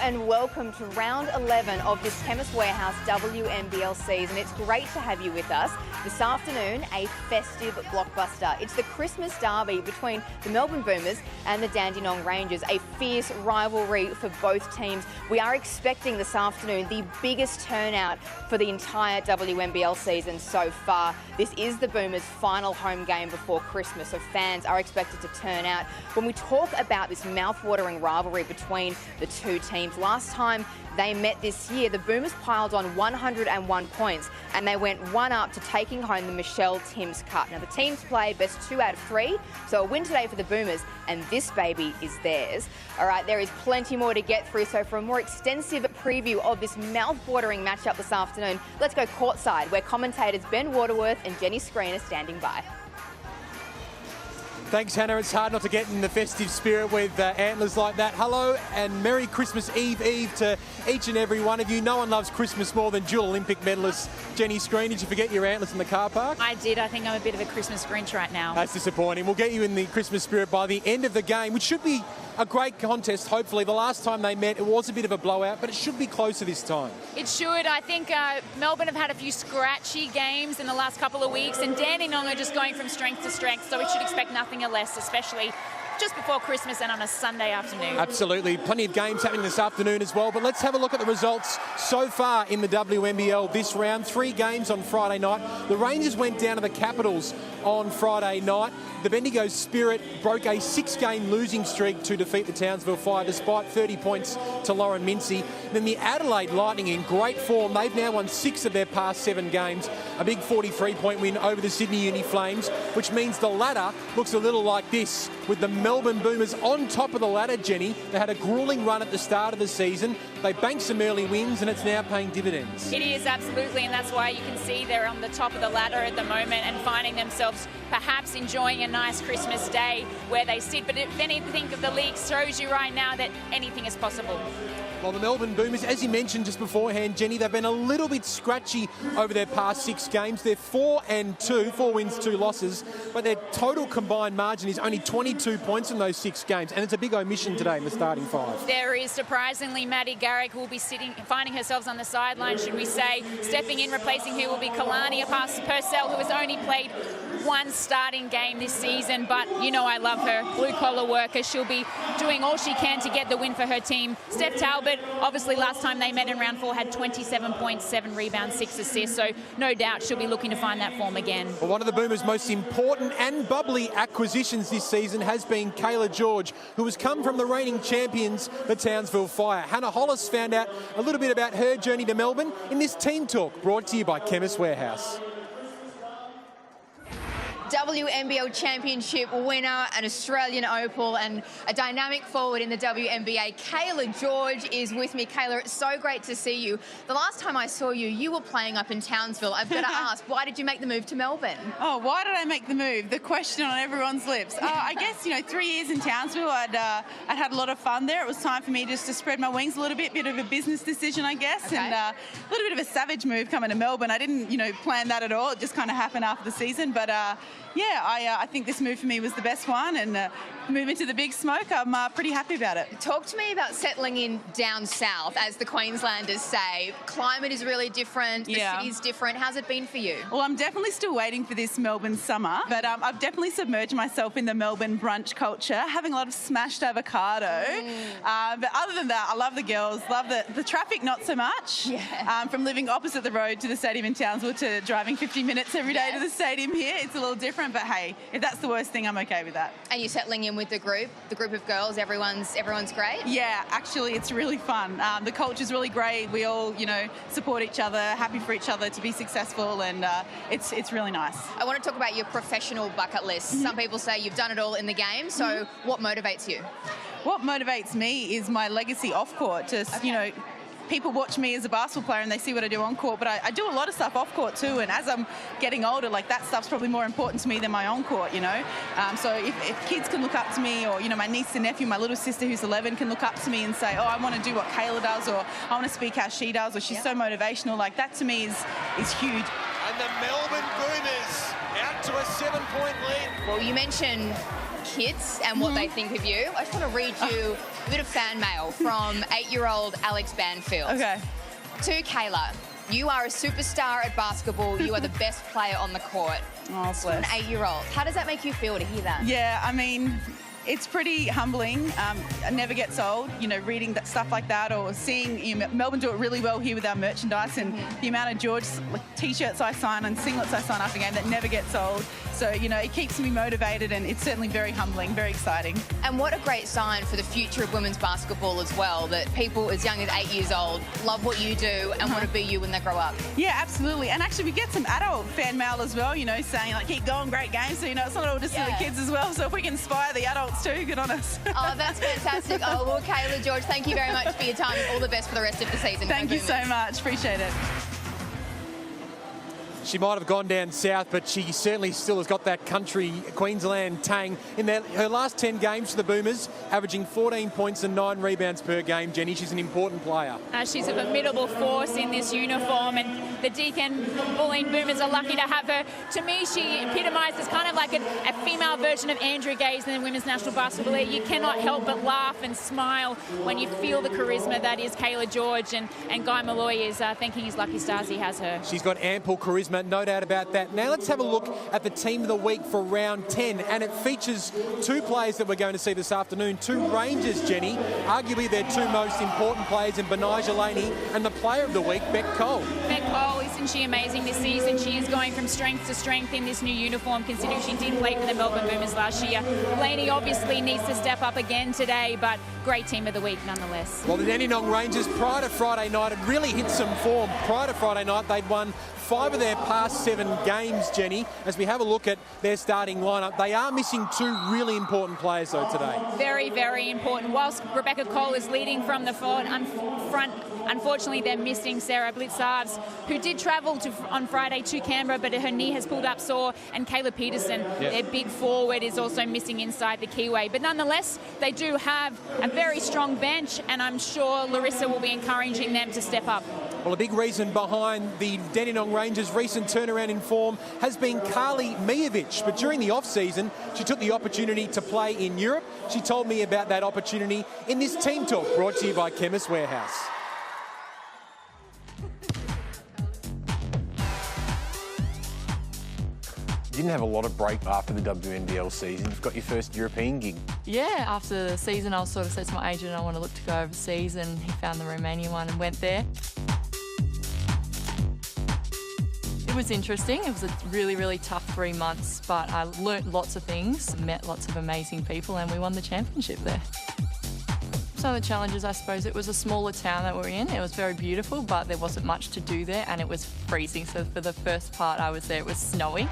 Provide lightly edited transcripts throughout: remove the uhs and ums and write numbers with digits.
and welcome to round 11 of this Chemist Warehouse WNBL season. It's great to have you with us. This afternoon, a festive blockbuster. It's the Christmas derby between the Melbourne Boomers and the Dandenong Rangers, a fierce rivalry for both teams. We are expecting this afternoon the biggest turnout for the entire WNBL season so far. This is the Boomers' final home game before Christmas, so fans are expected to turn out. When we talk about this mouth-watering rivalry between the two teams, last time they met this year, the Boomers piled on 101 points and they went one up to taking home the Michelle Timms Cup. Now the teams play best 2 out of 3, so a win today for the Boomers and this baby is theirs. All right, there is plenty more to get through, so for a more extensive preview of this mouth-watering matchup this afternoon, let's go courtside where commentators Ben Waterworth and Jenny Screen are standing by. Thanks, Hannah. It's hard not to get in the festive spirit with antlers like that. Hello and Merry Christmas Eve to each and every one of you. No one loves Christmas more than dual Olympic medalist Jenny Screen. Did you forget your antlers in the car park? I did. I think I'm a bit of a Christmas Grinch right now. That's disappointing. We'll get you in the Christmas spirit by the end of the game, which should be a great contest, hopefully. The last time they met, it was a bit of a blowout, but it should be closer this time. It should. I think Melbourne have had a few scratchy games in the last couple of weeks, and Dandenong are just going from strength to strength, so we should expect nothing less, especially just before Christmas and on a Sunday afternoon. Absolutely. Plenty of games happening this afternoon as well, but let's have a look at the results so far in the WNBL this round. 3 games on Friday night. The Rangers went down to the Capitals on Friday night. The Bendigo Spirit broke a 6-game losing streak to defeat the Townsville Fire despite 30 points to Lauren Mincy. Then the Adelaide Lightning in great form. They've now won 6 of their past 7 games. A big 43-point win over the Sydney Uni Flames, which means the ladder looks a little like this, with the Melbourne Boomers on top of the ladder, Jenny. They had a gruelling run at the start of the season. They banked some early wins and it's now paying dividends. It is, absolutely, and that's why you can see they're on the top of the ladder at the moment and finding themselves perhaps enjoying a nice Christmas day where they sit. But if anything of the league shows you right now that anything is possible. Well, the Melbourne Boomers, as you mentioned just beforehand, Jenny, they've been a little bit scratchy over their past 6 games. They're 4-2, 4 wins, 2 losses, but their total combined margin is only 22 points in those 6 games, and it's a big omission today in the starting 5. There is, surprisingly, Maddie Garrick will be finding herself on the sideline, should we say, stepping in, replacing who will be Kalani Purcell, who has only played 1 starting game this season, but you know I love her, blue-collar worker. She'll be doing all she can to get the win for her team. Steph Talbot, obviously last time they met in round 4, had 27 points, 7 rebounds, 6 assists, so no doubt she'll be looking to find that form again. Well, one of the Boomers' most important and bubbly acquisitions this season has been Kayla George, who has come from the reigning champions, the Townsville Fire. Hannah Hollis found out a little bit about her journey to Melbourne in this Team Talk, brought to you by Chemist Warehouse. WNBL Championship winner, an Australian Opal and a dynamic forward in the WNBA. Kayla George is with me. Kayla, it's so great to see you. The last time I saw you, you were playing up in Townsville. I've got to ask, why did you make the move to Melbourne? Oh, why did I make the move? The question on everyone's lips. I guess, 3 years in Townsville, I'd had a lot of fun there. It was time for me just to spread my wings a little bit of a business decision, I guess, okay. And a little bit of a savage move coming to Melbourne. I didn't, plan that at all. It just kind of happened after the season, but I think this move for me was the best one, and moving to the big smoke, I'm pretty happy about it. Talk to me about settling in down south, as the Queenslanders say. Climate is really different, the city's different. How's it been for you? Well, I'm definitely still waiting for this Melbourne summer, but I've definitely submerged myself in the Melbourne brunch culture, having a lot of smashed avocado. But other than that, I love the girls, love the traffic, not so much. Yeah. From living opposite the road to the stadium in Townsville to driving 50 minutes every day to the stadium here, it's a little different, but hey, if that's the worst thing, I'm okay with that. And you're settling in with the group of girls, everyone's great? Yeah, actually, it's really fun. The culture's really great. We all, support each other, happy for each other to be successful, and it's really nice. I want to talk about your professional bucket list. Some people say you've done it all in the game, so what motivates you? What motivates me is my legacy off court. Just, people watch me as a basketball player and they see what I do on court, but I do a lot of stuff off court too, and as I'm getting older, that stuff's probably more important to me than my on court, So if kids can look up to me, or, my niece and nephew, my little sister who's 11 can look up to me and say, oh, I want to do what Kayla does, or I want to speak how she does, or she's so motivational, that to me is huge. And the Melbourne Boomers out to a 7-point lead. Well, you mentioned kids and what they think of you. I just want to read you a bit of fan mail from 8-year-old Alex Banfield. Okay. To Kayla, you are a superstar at basketball. You are the best player on the court. Oh, For an bless. 8-year-old. How does that make you feel to hear that? Yeah, I mean, it's pretty humbling. It never gets old, you know, reading that stuff like that or seeing Melbourne do it really well here with our merchandise and the amount of George T-shirts I sign and singlets I sign after game, that never gets old. So, you know, it keeps me motivated and it's certainly very humbling, very exciting. And what a great sign for the future of women's basketball as well, that people as young as 8 years old love what you do and want to be you when they grow up. Yeah, absolutely. And actually we get some adult fan mail as well, you know, saying like, keep going, great game. So, you know, it's not all just for the kids as well. So if we can inspire the adults too, good on us. Oh, that's fantastic. Oh, well, Kayla, George, thank you very much for your time and all the best for the rest of the season. Thank you so much. Appreciate it. She might have gone down south, but she certainly still has got that country Queensland tang. In her last 10 games for the Boomers, averaging 14 points and 9 rebounds per game. Jenny, she's an important player. She's a formidable force in this uniform, and the Deakin Bulleen Boomers are lucky to have her. To me, she epitomises kind of like a female version of Andrew Gaze in the Women's National Basketball League. You cannot help but laugh and smile when you feel the charisma that is Kayla George, and Guy Malloy is thanking his lucky stars he has her. She's got ample charisma, no doubt about that. Now let's have a look at the team of the week for round 10, and it features 2 players that we're going to see this afternoon, 2 Rangers, Jenny, arguably their 2 most important players in Benijah Laney and the player of the week, Beck Cole. Beck Cole, isn't she amazing this season? She is going from strength to strength in this new uniform, considering she did play for the Melbourne Boomers last year. Laney obviously needs to step up again today, but great team of the week nonetheless. Well, the Dandenong Rangers, prior to Friday night, had really hit some form. Prior to Friday night, they'd won 5 of their past 7 games, Jenny. As we have a look at their starting lineup, they are missing 2 really important players, though, today. Very, very important. Whilst Rebecca Cole is leading from the front, unfortunately, they're missing Sarah Blitzarves, who did travel on Friday to Canberra, but her knee has pulled up sore, and Kayla Peterson, their big forward, is also missing inside the keyway. But nonetheless, they do have a very strong bench, and I'm sure Larissa will be encouraging them to step up. Well, a big reason behind the Dandenong Rangers' recent turnaround in form has been Carly Mijovic. But during the off-season, she took the opportunity to play in Europe. She told me about that opportunity in this Team Talk, brought to you by Chemist Warehouse. You didn't have a lot of break after the WNBL season. You've got your first European gig. Yeah, after the season, I sort of said to my agent, I want to look to go overseas, and he found the Romanian one and went there. It was interesting. It was a really, really tough 3 months, but I learnt lots of things, met lots of amazing people, and we won the championship there. Some of the challenges, I suppose, it was a smaller town that we're in. It was very beautiful, but there wasn't much to do there, and it was freezing. So for the first part I was there, it was snowing.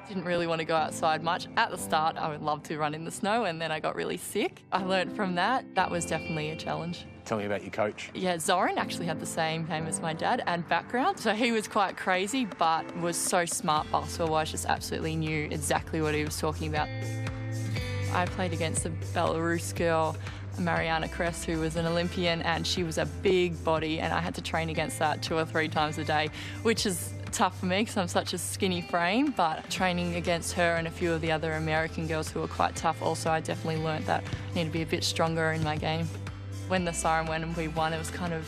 Didn't really want to go outside much. At the start, I would love to run in the snow, and then I got really sick. I learnt from that. That was definitely a challenge. Tell me about your coach. Yeah, Zoran actually had the same name as my dad and background. So he was quite crazy, but was so smart basketball-wise, just absolutely knew exactly what he was talking about. I played against a Belarus girl, Mariana Kress, who was an Olympian, and she was a big body, and I had to train against that 2 or 3 times a day, which is tough for me because I'm such a skinny frame, but training against her and a few of the other American girls who were quite tough also, I definitely learnt that I need to be a bit stronger in my game. When the siren went and we won, it was kind of,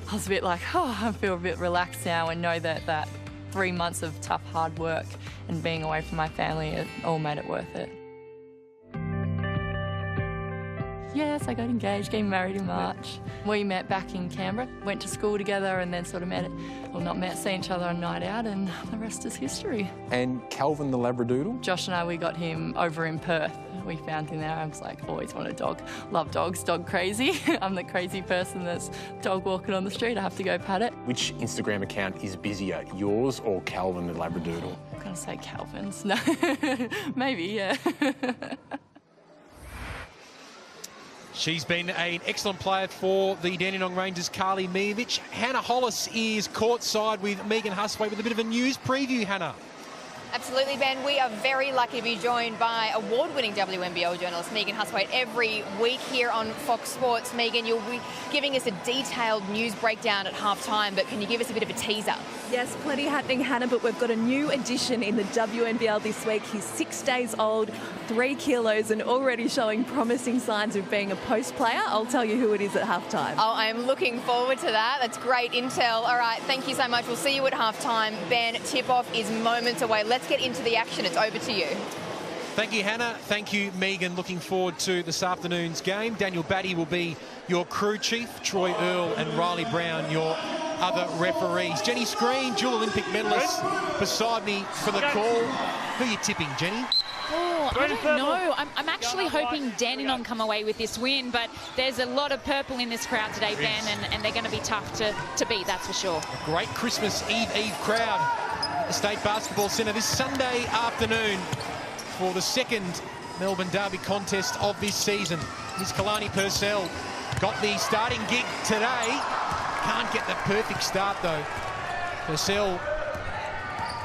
I was a bit like, oh, I feel a bit relaxed now, and know that 3 months of tough, hard work and being away from my family, it all made it worth it. Yes, I got engaged, getting married in March. We met back in Canberra, went to school together, and then sort of seen each other on a night out, and the rest is history. And Calvin the Labradoodle? Josh and I, we got him over in Perth. We found him there. I was like, always want a dog. Love dogs, dog crazy. I'm the crazy person that's dog walking on the street. I have to go pat it. Which Instagram account is busier, yours or Calvin the Labradoodle? I'm going to say Calvin's. No, maybe, yeah. She's been an excellent player for the Dandenong Rangers, Carly Mijovic. Hannah Hollis is courtside with Megan Hustwaite with a bit of a news preview, Hannah. Absolutely, Ben. We are very lucky to be joined by award-winning WNBL journalist Megan Hustwaite every week here on Fox Sports. Megan, you'll be giving us a detailed news breakdown at halftime, but can you give us a bit of a teaser? Yes, plenty happening, Hannah, but we've got a new addition in the WNBL this week. He's 6 days old, 3 kilos, and already showing promising signs of being a post player. I'll tell you who it is at halftime. Oh, I am looking forward to that. That's great intel. All right, thank you so much. We'll see you at halftime. Ben, tip-off is moments away. Let's get into the action. It's over to you. Thank you, Hannah. Thank you, Megan. Looking forward to this afternoon's game. Daniel Batty will be your crew chief. Troy Earl and Riley Brown, your other referees. Jenny Screen, dual Olympic medalist, beside me for the call. Who are you tipping, Jenny? Oh, I don't know. I'm actually hoping Dandenong come away with this win, but there's a lot of purple in this crowd today, Ben, and they're going to be tough to beat, that's for sure. A great Christmas Eve crowd at the State Basketball Centre this Sunday afternoon for the second Melbourne Derby contest of this season. Miss Kalani Purcell got the starting gig today. Can't get the perfect start, though. Purcell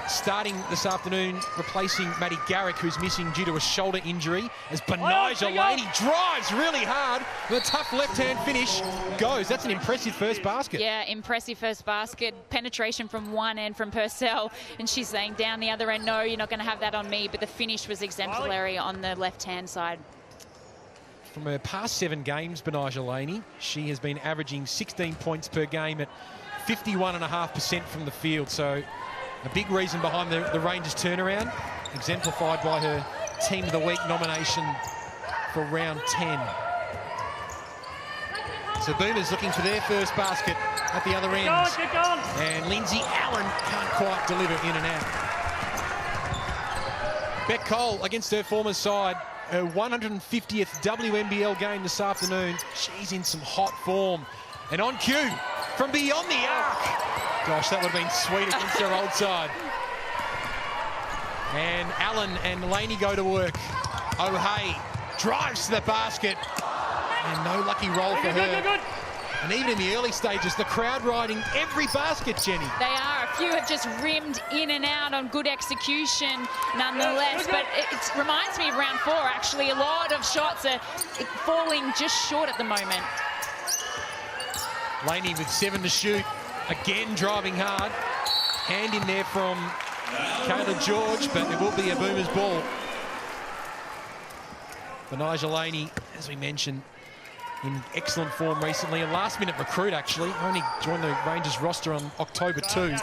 starting this afternoon, replacing Maddie Garrick, who's missing due to a shoulder injury, as Benija Laney drives really hard with a tough left-hand finish. Goes. That's an impressive first basket. Yeah, impressive first basket. Penetration from one end from Purcell, and she's saying down the other end, no, you're not going to have that on me, but the finish was exemplary on the left-hand side. From her past 7 games, Benija Laney, she has been averaging 16 points per game at 51.5% from the field, so a big reason behind the Rangers turnaround, exemplified by her Team of the Week nomination for round 10. So Boomers looking for their first basket at the other end. And Lindsay Allen can't quite deliver in and out. Beck Cole against her former side, her 150th WNBL game this afternoon. She's in some hot form. And on cue, from beyond the arc. Gosh, that would have been sweet against her old side. And Allen and Laney go to work. O'Hay drives to the basket. And no lucky roll for her. And even in the early stages, the crowd riding every basket, Jenny. They are. A few have just rimmed in and out on good execution nonetheless. But it reminds me of round 4, actually. A lot of shots are falling just short at the moment. Laney with 7 to shoot. Again driving hard. Hand in there from Kayla George, but it will be a Boomers ball. Benija Laney, as we mentioned, in excellent form recently. A last-minute recruit, actually. Only joined the Rangers roster on October 2.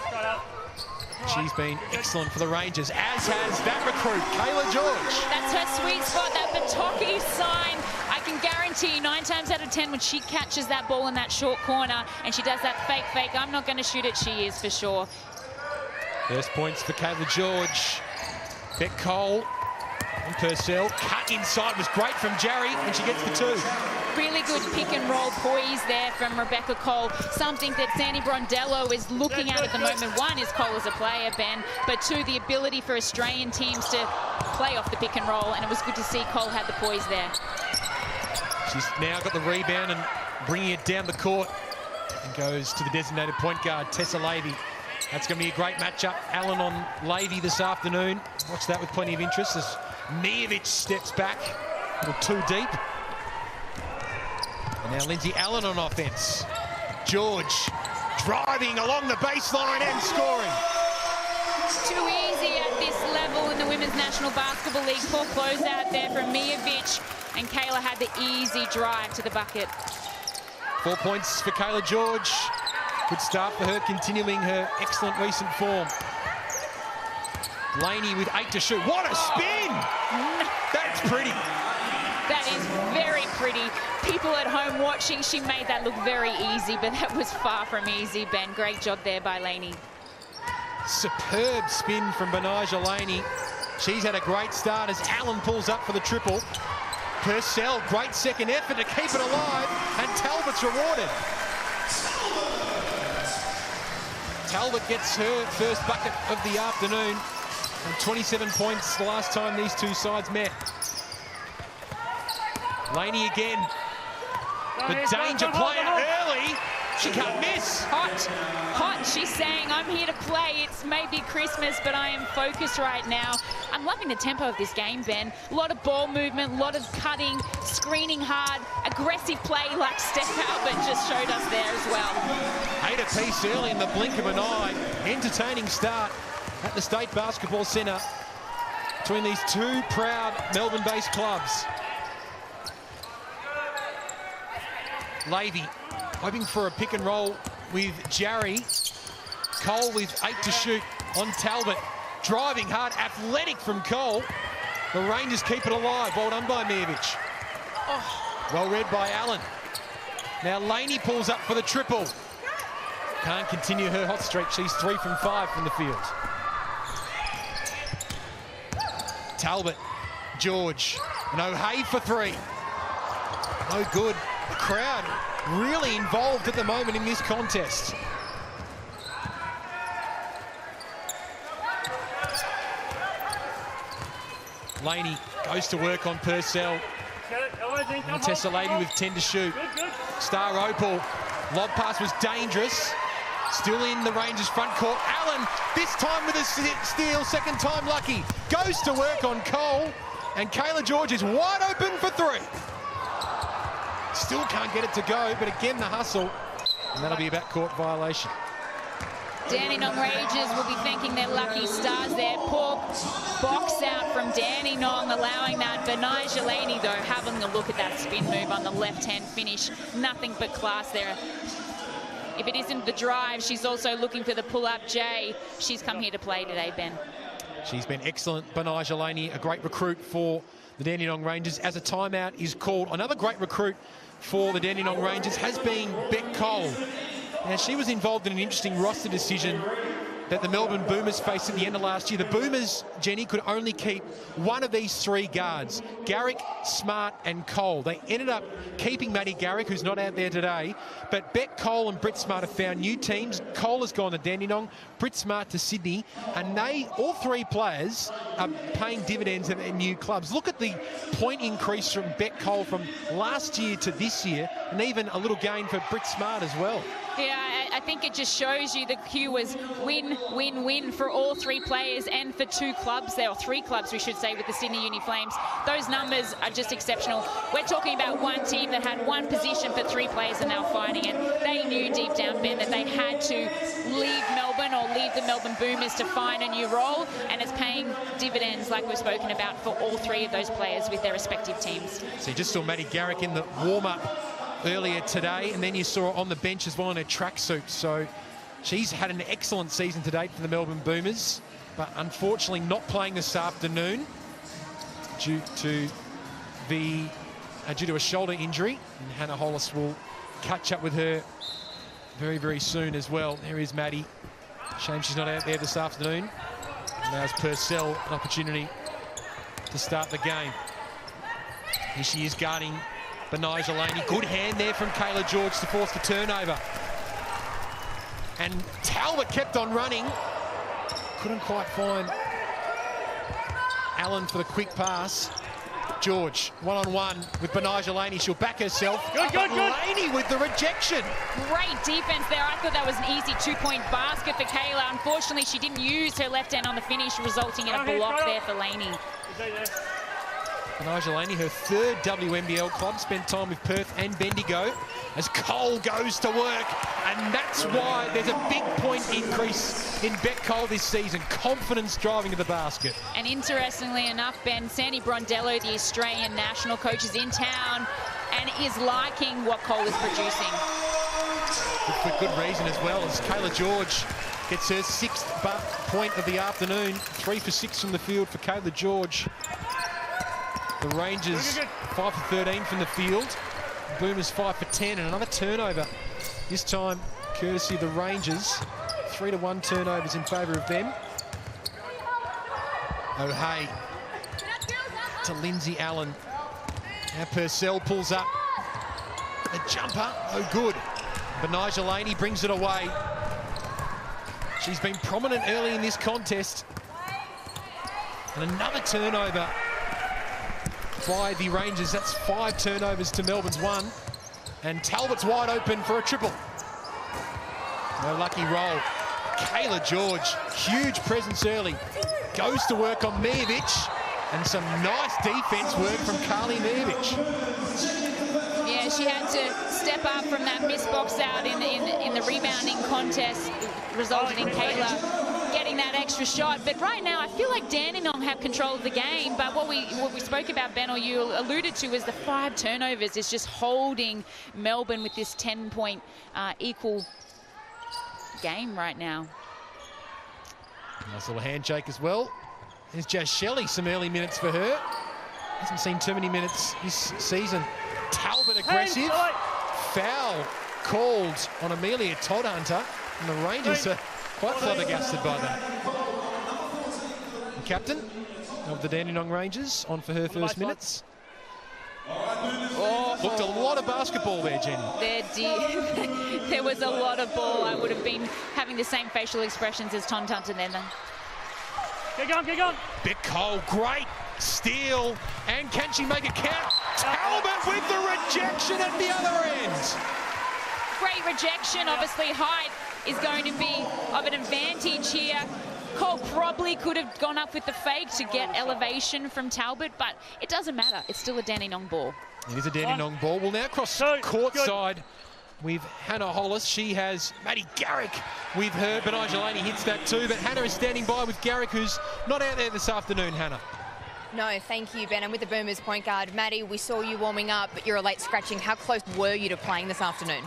She's been excellent for the Rangers, as has that recruit, Kayla George. That's her sweet spot, that Batocchi sign. I can guarantee you 9 times out of 10 when she catches that ball in that short corner and she does that fake, I'm not going to shoot it, she is for sure. First points for Kayla George. Beck Cole and Purcell. Cut inside was great from Jarry, and she gets the 2. Really good pick and roll poise there from Rebecca Cole. Something that Sandy Brondello is looking at the moment. 1 is Cole as a player, Ben, but 2, the ability for Australian teams to play off the pick and roll, and it was good to see Cole had the poise there. She's now got the rebound and bringing it down the court, and goes to the designated point guard, Tessa Lavey. That's going to be a great matchup. Allen on Lavey this afternoon. Watch that with plenty of interest as Miovic steps back, a little too deep. And now Lindsay Allen on offense. George driving along the baseline and scoring. It's too easy at this level in the Women's National Basketball League. Poor closeout there from Miovic, and Kayla had the easy drive to the bucket. 4 points for Kayla George. Good start for her, continuing her excellent recent form. Laney with 8 to shoot. What a spin! That's pretty. That is very pretty. People at home watching, she made that look very easy, but that was far from easy, Ben. Great job there by Laney. Superb spin from Benija Laney. She's had a great start as Allen pulls up for the triple. Purcell, great second effort to keep it alive, and Talbot's rewarded. Talbot gets her first bucket of the afternoon, and 27 points the last time these two sides met. Laney again. The danger play early. She can't miss. Hot. She's saying, I'm here to play. It's maybe Christmas, but I am focused right now. I'm loving the tempo of this game, Ben. A lot of ball movement, a lot of cutting, screening hard, aggressive play like Steph Albert just showed us there as well. 8 apiece early in the blink of an eye. Entertaining start at the State Basketball Centre between these two proud Melbourne-based clubs. Levy hoping for a pick and roll with Jarry. Cole with 8 to shoot on Talbot. Driving hard, athletic from Cole. The Rangers keep it alive. Well done by Mijevic. Well read by Allen. Now Laney pulls up for the triple. Can't continue her hot streak. She's 3 from 5 from the field. Talbot, George, and O'Hay for 3. No good. The crowd really involved at the moment in this contest. Laney goes to work on Purcell. And Tessa Levy with 10 to shoot. Star Opal, lob pass was dangerous. Still in the Rangers front court. Allen, this time with a steal, second time lucky. Goes to work on Cole, and Kayla George is wide open for 3. Still can't get it to go, but again the hustle, and that'll be a backcourt violation. Dandenong Rangers will be thanking their lucky stars there. Poor box out from Dandenong, allowing that. Benai Jelani, though, having a look at that spin move on the left-hand finish. Nothing but class there. If it isn't the drive, she's also looking for the pull-up J. She's come here to play today, Ben. She's been excellent. Benai Jelani, a great recruit for the Dandenong Rangers. As a timeout is called, another great recruit for the Dandenong Rangers has been Beck Cole. Now, she was involved in an interesting roster decision that the Melbourne Boomers faced at the end of last year. The Boomers, Jenny, could only keep one of these 3 guards, Garrick, Smart and Cole. They ended up keeping Maddie Garrick, who's not out there today, but Beck Cole and Britt Smart have found new teams. Cole has gone to Dandenong, Britt Smart to Sydney, and all 3 players are paying dividends at their new clubs. Look at the point increase from Beck Cole from last year to this year, and even a little gain for Britt Smart as well. Yeah, I think it just shows you the cue was win, win, win for all 3 players and for 2 clubs there, or 3 clubs, we should say, with the Sydney Uni Flames. Those numbers are just exceptional. We're talking about one team that had 1 position for 3 players and now fighting it. They knew deep down, Ben, that they had to leave Melbourne or leave the Melbourne Boomers to find a new role, and it's paying dividends like we've spoken about for all 3 of those players with their respective teams. So you just saw Maddie Garrick in the warm-up earlier today, and then you saw her on the bench as well in her tracksuit. So she's had an excellent season to date for the Melbourne Boomers, but unfortunately not playing this afternoon due to a shoulder injury. And Hannah Hollis will catch up with her very, very soon as well. There is Maddie. Shame she's not out there this afternoon. Allows Purcell an opportunity to start the game. Here she is guarding Benai Jelani. Good hand there from Kayla George to force the turnover. And Talbot kept on running. Couldn't quite find Allen for the quick pass. George, one-on-one with Benai Jelani. She'll back herself. Good. Laney with the rejection. Great defense there. I thought that was an easy 2-point basket for Kayla. Unfortunately, she didn't use her left hand on the finish, resulting in a block there for Laney. Benai Jelani, her 3rd WNBL club, spent time with Perth and Bendigo as Cole goes to work, and that's why there's a big point increase in Beck Cole this season. Confidence driving to the basket. And interestingly enough, Ben, Sandy Brondello, the Australian national coach, is in town and is liking what Cole is producing. For good reason as well, as Kayla George gets her 6th point of the afternoon. 3 for 6 from the field for Kayla George. The Rangers 5 for 13 from the field. Boomers 5 for 10, and another turnover. This time, courtesy of the Rangers. 3-1 turnovers in favour of them. O'Hay to Lindsay Allen. Now Purcell pulls up. The jumper, no good. Benai Jelani brings it away. She's been prominent early in this contest. And another turnover by the Rangers. That's 5 turnovers to Melbourne's 1. And Talbot's wide open for a triple. A lucky roll. Kayla George, huge presence early. Goes to work on Mijovic, and some nice defense work from Carly Mijovic. Yeah, she had to step up from that missed box out in the rebounding contest, resulted in Kayla getting that extra shot. But right now, I feel like Dandenong have control of the game. But what we spoke about, Ben, or you alluded to, was the 5 turnovers is just holding Melbourne with this 10-point equal game right now. Nice little handshake as well. There's Jazz Shelley, some early minutes for her. Hasn't seen too many minutes this season. Talbot aggressive. Foul called on Amelia Todhunter. And the Rangers are quite flabbergasted by that. The captain of the Dandenong Rangers on for her first minutes. Oh, looked a lot of basketball there, Jenny. There was a lot of ball. I would have been having the same facial expressions as Todhunter then. Get going, get going. Bit Cole, great steal. And can she make it count? Talbot with the rejection at the other end. Great rejection. Obviously, height is going to be of an advantage here. Cole probably could have gone up with the fake to get elevation from Talbot, but it doesn't matter. It's still a Dandenong ball. It is a Dandenong ball. We'll now cross court side with Hannah Hollis. She has Maddie Garrick with her. Benija Laney hits that too, but Hannah is standing by with Garrick, who's not out there this afternoon, Hannah. No, thank you, Ben. And with the Boomers point guard, Maddie, we saw you warming up, but you're a late scratching. How close were you to playing this afternoon?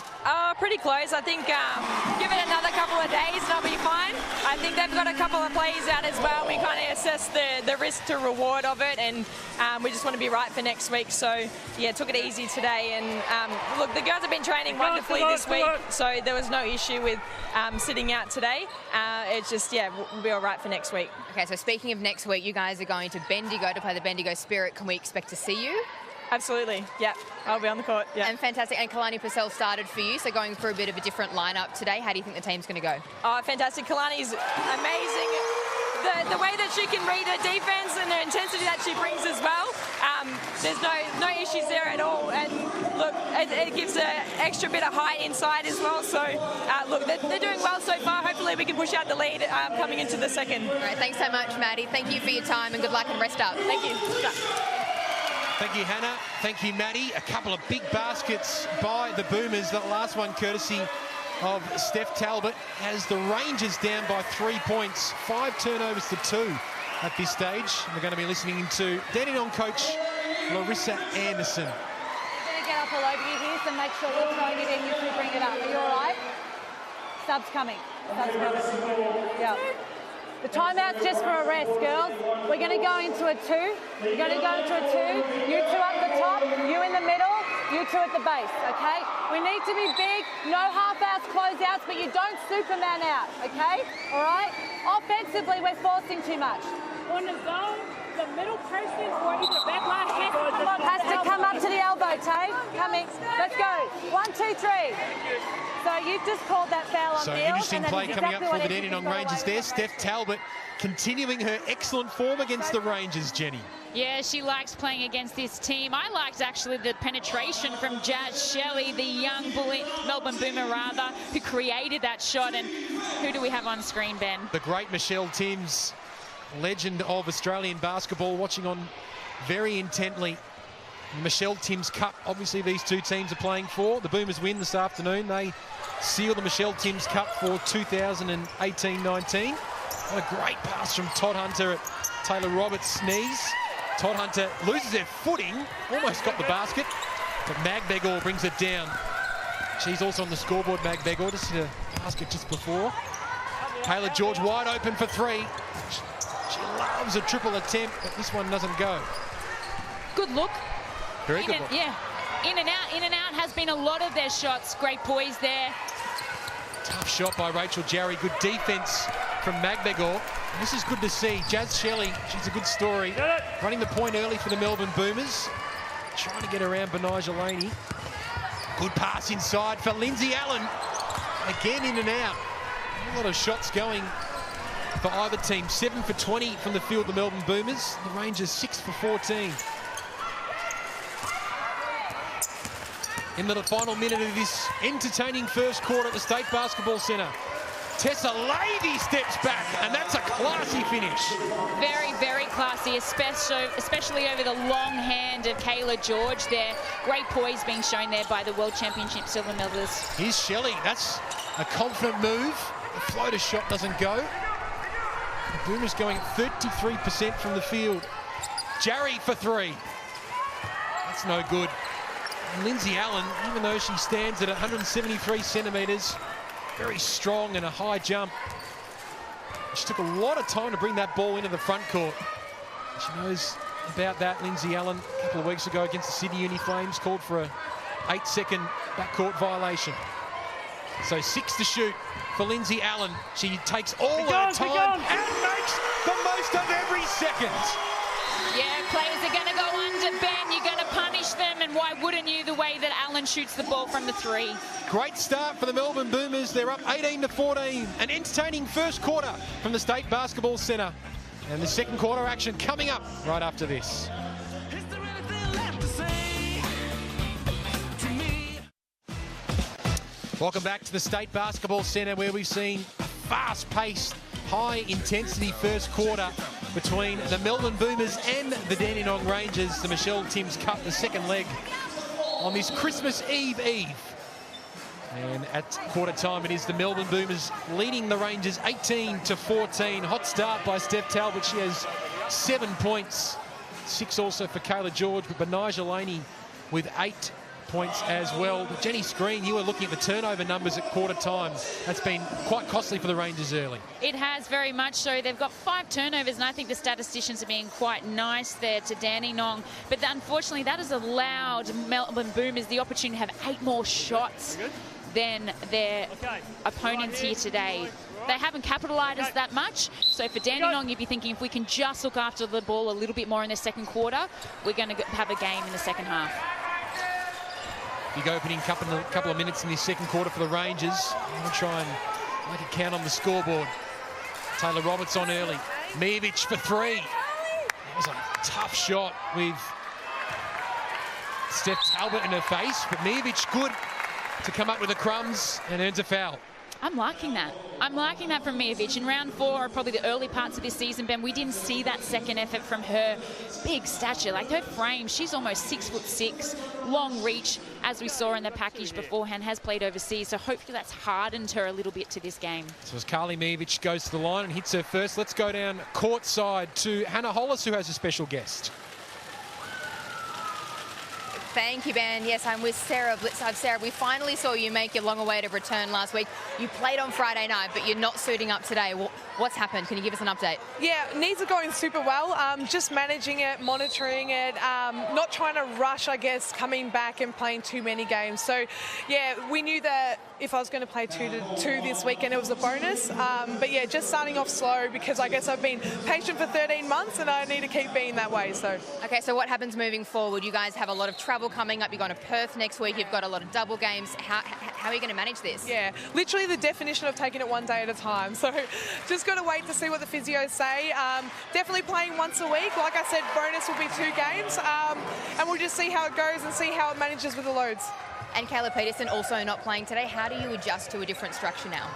Pretty close. I think give it another couple of days and I'll be fine. I think they've got a couple of plays out as well. We kind of assess the risk to reward of it, and we just want to be right for next week. So, yeah, took it easy today. And, look, the girls have been training wonderfully this week, so there was no issue with sitting out today. It's just, yeah, we'll be all right for next week. Okay, so speaking of next week, you guys are going to Bendigo to play the Bendigo Spirit. Can we expect to see you? Absolutely, yeah. I'll be on the court, yeah. And fantastic. And Kalani Purcell started for you, so going for a bit of a different lineup today. How do you think the team's going to go? Oh, fantastic. Kalani's amazing. The way that she can read her defense and the intensity that she brings as well, there's no issues there at all. And look, it gives an extra bit of height inside as well. So look, they're doing well so far. Hopefully we can push out the lead coming into the second. All right, thanks so much, Maddie. Thank you for your time and good luck and rest up. Thank you. Thank you, Hannah. Thank you, Maddie. A couple of big baskets by the Boomers. That last one courtesy of Steph Talbot, as the Rangers down by 3 points. 5 turnovers to 2 at this stage. We're going to be listening to Dandenong coach Larissa Anderson. We're going to get up all over you here, so make sure we're throwing it in if we bring it up. Are you all right? Sub's coming. Sub's coming. Yeah. The timeout's just for a rest, girls. We're going to go into a 2. We're going to go into a 2. You 2 up the top, you in the middle, you 2 at the base, okay? We need to be big, no half-ass closeouts, but you don't Superman out, okay? All right? Offensively, we're forcing too much. On the zone, the middle person or either backline has to come up to the elbow, Tay. Coming. Let's go. 1, 2, 3. So you've just called that foul on So Beals, interesting play coming up for the Dandenong Rangers there. away. Steph Talbot continuing her excellent form against the Rangers, Jenny. Yeah, she likes playing against this team. I liked actually the penetration from Jazz Shelley, the young bully, Melbourne Boomer rather, who created that shot. And who do we have on screen, Ben? The great Michelle Timms, legend of Australian basketball, watching on very intently. Michelle Timms Cup, obviously these two teams are playing for. The Boomers win this afternoon. They seal the Michelle Timms Cup for 2018-19. What a great pass from Todhunter at Taylor Roberts' knees. Todhunter loses her footing, almost got the basket, but Magbegor brings it down. She's also on the scoreboard, Magbegor, just hit a basket just before. Kayla George wide open for 3. She loves a triple attempt, but this one doesn't go. Good look. Very good look. Yeah, in and out has been a lot of their shots. Great poise there. Tough shot by Rachel Jarry. Good defense from Magbegor. This is good to see. Jazz Shelley, she's a good story. Running the point early for the Melbourne Boomers. Trying to get around Benija Laney. Good pass inside for Lindsay Allen. Again in and out. A lot of shots going for either team. 7 for 20 from the field, the Melbourne Boomers. The Rangers 6 for 14. into the final minute of this entertaining first quarter at the State Basketball Centre. Tessa Lavey steps back, and that's a classy finish. Very, very classy, especially over the long hand of Kayla George there. Great poise being shown there by the World Championship silver medalist. Here's Shelley. That's a confident move. The floater shot doesn't go. The Boomers going at 33% from the field. Jarry for three. That's no good. And Lindsay Allen, even though she stands at 173 centimetres, very strong and a high jump. She took a lot of time to bring that ball into the front court. She knows about that. Lindsay Allen, a couple of weeks ago against the Sydney Uni Flames, called for a 8-second backcourt violation. So 6 to shoot for Lindsay Allen. She takes all her time and makes the most of every second. Yeah, players are going to go under, Ben. You're going to punish them, and why wouldn't you, the way that Allen shoots the ball from the three? Great start for the Melbourne Boomers. They're up 18-14. An entertaining first quarter from the State Basketball Centre. And the second quarter action coming up right after this. Welcome back to the State Basketball Centre, where we've seen a fast-paced, high-intensity first quarter between the Melbourne Boomers and the Dandenong Rangers. The Michelle Timms Cup, the second leg on this Christmas Eve. And at quarter time, it is the Melbourne Boomers leading the Rangers 18-14. Hot start by Steph Talbot. She has 7 points. 6 also for Kayla George, but Benijah Laney with 8 points as well. Jenny Screen, you were looking at the turnover numbers at quarter time. That's been quite costly for the Rangers early. It has, very much so. They've got 5 turnovers, and I think the statisticians are being quite nice there to Dandenong. But unfortunately, that has allowed Melbourne Boomers the opportunity to have 8 more shots than their opponents here today. They haven't capitalised that much. So for Dandenong, you'd be thinking, if we can just look after the ball a little bit more in the second quarter, we're going to have a game in the second half. Big opening couple of minutes in this second quarter for the Rangers. I'm going to try and make it count on the scoreboard. Taylor Roberts on early. Mijovic for 3. That was a tough shot with Steph Talbot in her face, but Mijovic good to come up with the crumbs and earns a foul. I'm liking that. I'm liking that from Mijovic. In round 4, or probably the early parts of this season, Ben, we didn't see that second effort from her. Big stature, like her frame, she's almost 6'6", long reach, as we saw in the package beforehand, has played overseas, so hopefully that's hardened her a little bit to this game. So as Carly Mijovic goes to the line and hits her first, let's go down courtside to Hannah Hollis, who has a special guest. Thank you, Ben. Yes, I'm with Sarah Blitzarve. Sarah, we finally saw you make your long-awaited return last week. You played on Friday night, but you're not suiting up today. What's happened? Can you give us an update? Yeah, knees are going super well. Just managing it, monitoring it, not trying to rush, I guess, coming back and playing too many games. So, yeah, we knew that if I was going to play 2 this weekend, it was a bonus. But, yeah, just starting off slow because I guess I've been patient for 13 months and I need to keep being that way. So. Okay, so what happens moving forward? You guys have a lot of travel coming up. You're going to Perth next week. You've got a lot of double games. How are you going to manage this? Yeah, literally the definition of taking it one day at a time. So just got to wait to see what the physios say. Definitely playing once a week. Like I said, bonus will be 2 games. And we'll just see how it goes and see how it manages with the loads. And Kayla Peterson also not playing today. How do you adjust to a different structure now?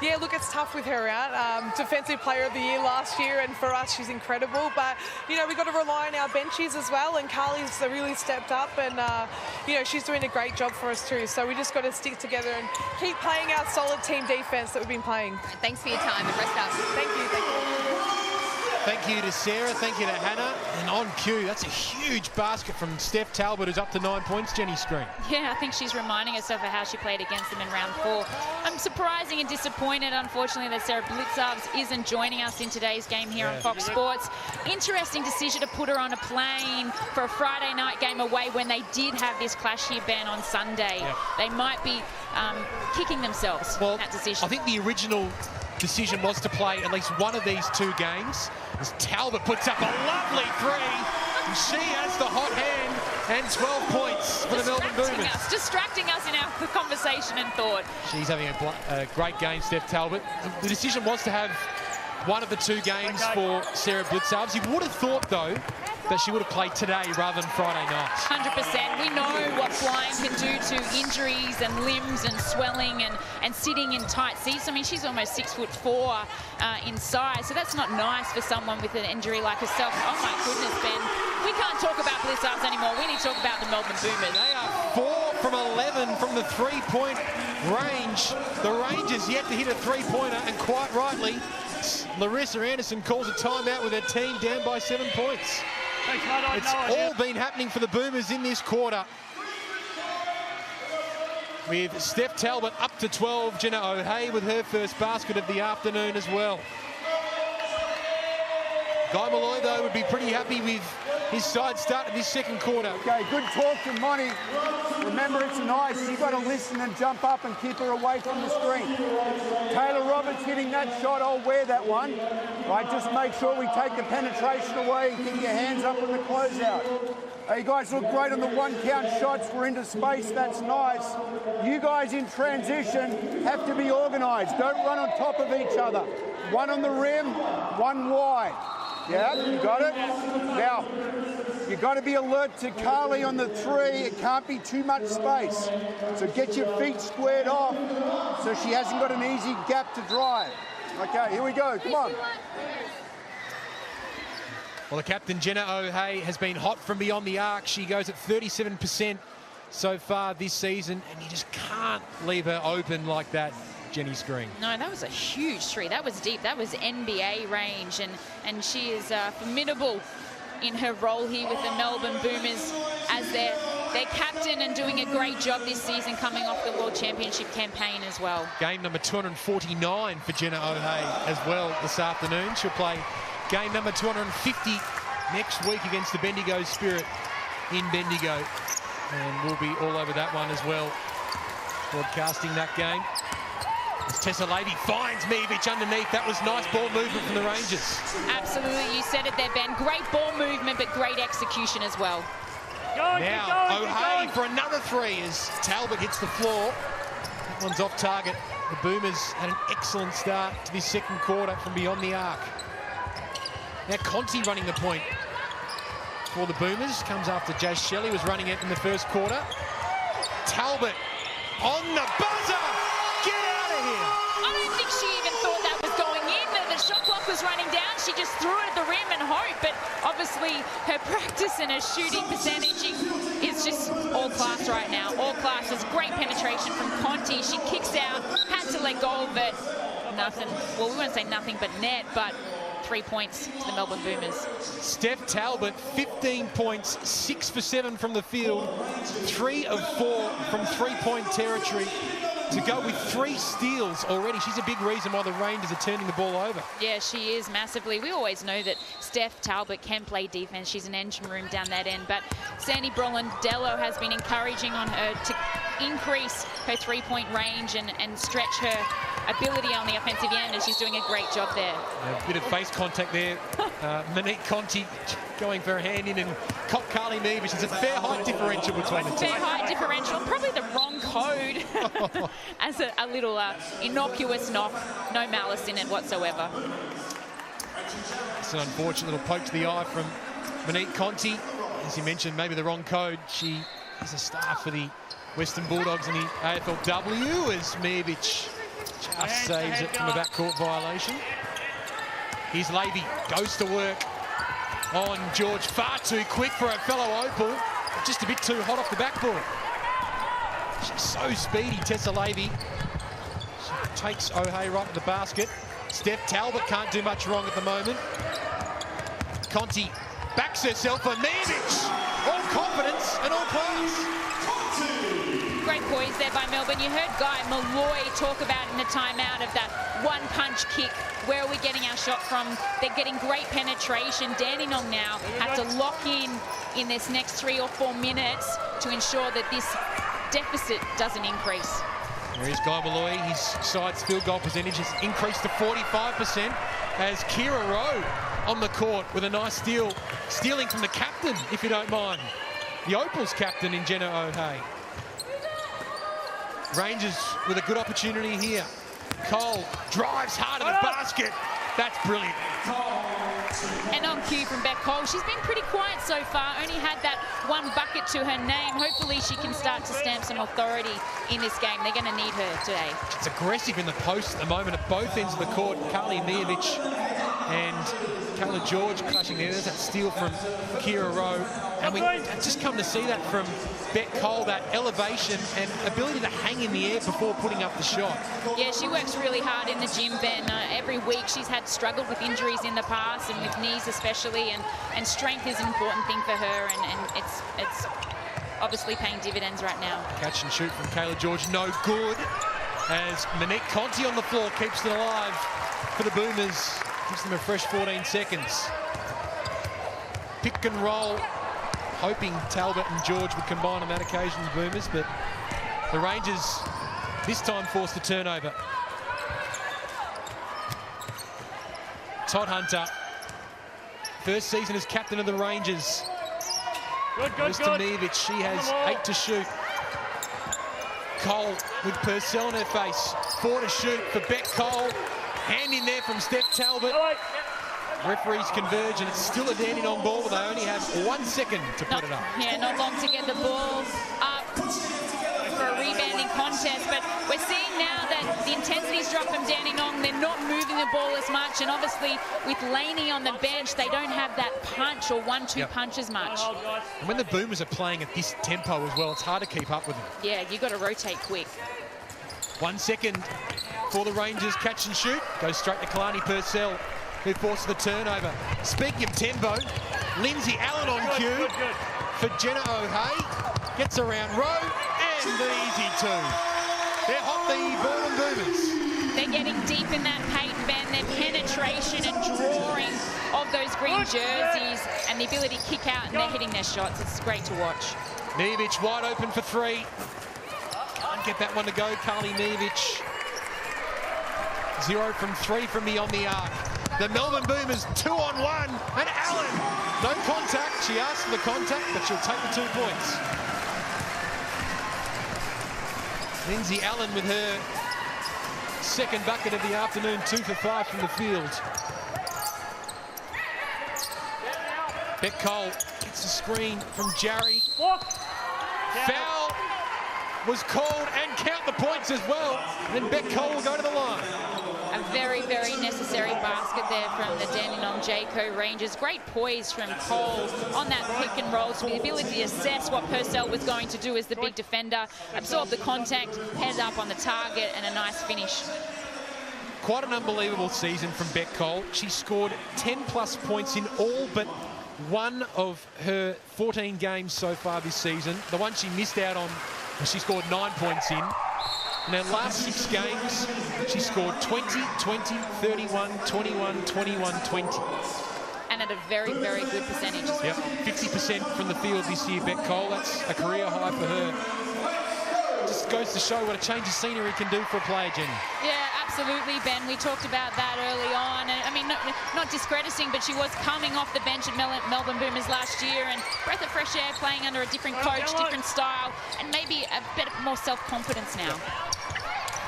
Yeah, look, it's tough with her out. Defensive Player of the Year last year, and for us, she's incredible. But, you know, we've got to rely on our benchies as well, and Carly's really stepped up, and, you know, she's doing a great job for us too. So we just got to stick together and keep playing our solid team defence that we've been playing. Thanks for your time, and rest up. Thank you. Thank you. Thank you to Sarah, thank you to Hannah. And on cue, that's a huge basket from Steph Talbot, who's up to 9 points. Jenny Screen. Yeah, I think she's reminding herself of how she played against them in round 4. I'm surprising and disappointed, unfortunately, that Sarah Blitzarves isn't joining us in today's game here on Fox Sports. Interesting decision to put her on a plane for a Friday night game away when they did have this clash here, Ben, on Sunday. Yep. They might be kicking themselves in that decision. I think the original decision was to play at least one of these 2 games. As Talbot puts up a lovely 3, and she has the hot hand and 12 points for the Melbourne Boomers. Distracting us in our conversation and thought. She's having a great game, Steph Talbot. The decision was to have one of the 2 games for Sarah Blitzarves. You would have thought, though, that she would have played today rather than Friday night. 100%. We know what flying can do to injuries and limbs and swelling and sitting in tight seats. I mean, she's almost 6'4" in size, so that's not nice for someone with an injury like herself. Oh my goodness, Ben. We can't talk about Blizzards anymore. We need to talk about the Melbourne Boomers. They are 4 from 11 from the three-point range. The Rangers yet to hit a three-pointer, and quite rightly, Larissa Anderson calls a timeout with her team down by 7 points. It's all been happening for the Boomers in this quarter. With Steph Talbot up to 12, Jenna O'Hea with her first basket of the afternoon as well. Guy Malloy, though, would be pretty happy with his side start of this second quarter. Okay, good talk from Monty. Remember, it's an ice. You've got to listen and jump up and keep her away from the screen. Taylor Roberts hitting that shot. I'll wear that one. Right, just make sure we take the penetration away and keep your hands up on the closeout. Hey, you guys look great on the one-count shots. We're into space. That's nice. You guys in transition have to be organised. Don't run on top of each other. One on the rim, one wide. Yeah, you got it? Now, you got to be alert to Carly on the three. It can't be too much space. So get your feet squared off so she hasn't got an easy gap to drive. Okay, here we go. Come on. Well, the captain, Jenna O'Hea, has been hot from beyond the arc. She goes at 37% so far this season, and you just can't leave her open like that, Jenny Screen. No, that was a huge three. That was deep. That was NBA range, and she is formidable in her role here with the Melbourne Boomers as their captain, and doing a great job this season coming off the World Championship campaign as well. Game number 249 for Jenna O'Hea as well this afternoon. She'll play game number 250 next week against the Bendigo Spirit in Bendigo. And we'll be all over that one as well, broadcasting that game. As Tessa Lady finds Mijovic underneath. That was nice ball movement from the Rangers. Absolutely, you said it there, Ben. Great ball movement, but great execution as well. Now O'Hea for another three as Talbot hits the floor. That one's off target. The Boomers had an excellent start to this second quarter from beyond the arc. Now Conti running the point for the Boomers. Comes after Jazz Shelley was running it in the first quarter. Talbot on the buzzer! Get out of here! I don't think she even thought that was going in. The shot clock was running down. She just threw it at the rim and hoped, but obviously her practice and her shooting percentage is just all class right now. All class. There's great penetration from Conti. She kicks out, had to let go of it. Nothing, well, we won't say nothing but net, but 3 points to the Melbourne Boomers. Steph Talbot, 15 points, 6 for 7 from the field, 3 of 4 from three-point territory. To go with 3 steals already. She's a big reason why the Rangers are turning the ball over. Yeah, she is massively. We always know that Steph Talbot can play defense. She's an engine room down that end. But Sandy Brolandello has been encouraging on her to increase her three-point range and stretch her ability on the offensive end, and she's doing a great job there. A bit of face contact there. Monique Conti going for a hand in and caught Carly Mijovic. There's a fair height differential between the two. Fair height differential, probably the wrong code as a little innocuous knock. No malice in it whatsoever. It's an unfortunate little poke to the eye from Monique Conti. As you mentioned, maybe the wrong code. She is a star for the Western Bulldogs in the AFLW as Mijovic just saves it from a backcourt violation. Here's Levy, goes to work on George. Far too quick for a fellow Opal. Just a bit too hot off the backboard. She's so speedy, Tessa Levy. She takes O'Hea right to the basket. Steph Talbot can't do much wrong at the moment. Conti backs herself for Mijovic. All confidence and all class. Great poise there by Melbourne. You heard Guy Malloy talk about in the timeout of that one-punch kick. Where are we getting our shot from? They're getting great penetration. Dandenong now have to lock in this next 3 or 4 minutes to ensure that this deficit doesn't increase. There is Guy Malloy. His side's field goal percentage has increased to 45% as Kira Rowe on the court with a nice steal. Stealing from the captain, if you don't mind. The Opals captain in Jenna O'Hea. Rangers with a good opportunity here. Cole drives hard at the basket. That's brilliant. And on cue from Beck Cole, she's been pretty quiet so far, only had that one bucket to her name. Hopefully she can start to stamp some authority in this game. They're going to need her today. It's aggressive in the post at the moment at both ends of the court. Carly Miovic and Kayla George clashing there. There's that steal from Kira Rowe. And we just come to see that from Beck Cole, that elevation and ability to hang in the air before putting up the shot. Yeah, she works really hard in the gym, Ben. Every week she's had struggled with injuries in the past and with knees especially, and strength is an important thing for her, and it's obviously paying dividends right now. Catch and shoot from Kayla George, no good. As Monique Conti on the floor keeps it alive for the Boomers. Gives them a fresh 14 seconds. Pick and roll, hoping Talbot and George would combine on that occasion, the Boomers, but the Rangers this time forced a turnover. Todd Hunter, first season as captain of the Rangers. Good. Miovic, she has 8 to shoot. Cole with Purcell in her face. 4 to shoot for Beck Cole. Hand in there from Steph Talbot. Referees converge, and it's still a Dandenong ball, but they only have 1 second to put it up. Yeah, not long to get the ball up for a rebounding contest, but we're seeing now that the intensity's dropped from Dandenong. They're not moving the ball as much, and obviously with Laney on the bench, they don't have that punch or 1-2 punch as much. And when the Boomers are playing at this tempo as well, it's hard to keep up with them. Yeah, you got to rotate quick. 1 second for the Rangers. Catch and shoot. Goes straight to Kalani Purcell, who forces the turnover. Speaking of tempo, Lindsay Allen on cue for Jenna O'Hay. Gets around Rowe, and the easy 2. They're hot, the Melbourne Boomers. They're getting deep in that paint, Ben. Their penetration and drawing of those green jerseys and the ability to kick out, and they're hitting their shots. It's great to watch. Miovic wide open for 3. Can't get that one to go. Carly Miovic. 0 from 3 from beyond the arc. The Melbourne Boomers 2-on-1, and Allen, no contact. She asked for the contact, but she'll take the 2 points. Lindsay Allen with her second bucket of the afternoon, 2 for 5 from the field. Beck Cole gets a screen from Jarry. Foul was called, and count the points as well. Then Beck Cole will go to the line. A very, very necessary basket there from the Dandenong Jayco Rangers. Great poise from Cole on that pick and roll, so the ability to assess what Purcell was going to do as the big defender, absorb the contact, head up on the target, and a nice finish. Quite an unbelievable season from Beck Cole. She scored 10+ points in all but one of her 14 games so far this season. The one she missed out on, she scored 9 points in. In her last 6 games, she scored 20, 20, 31, 21, 21, 20. And at a very, very good percentage as well. Yep, 50% from the field this year, Beck Cole. That's a career high for her. Just goes to show what a change of scenery can do for a player, Jenny. Yeah, absolutely, Ben. We talked about that early on. I mean, not discrediting, but she was coming off the bench at Melbourne Boomers last year, and breath of fresh air, playing under a different coach, different style, and maybe a bit more self-confidence now.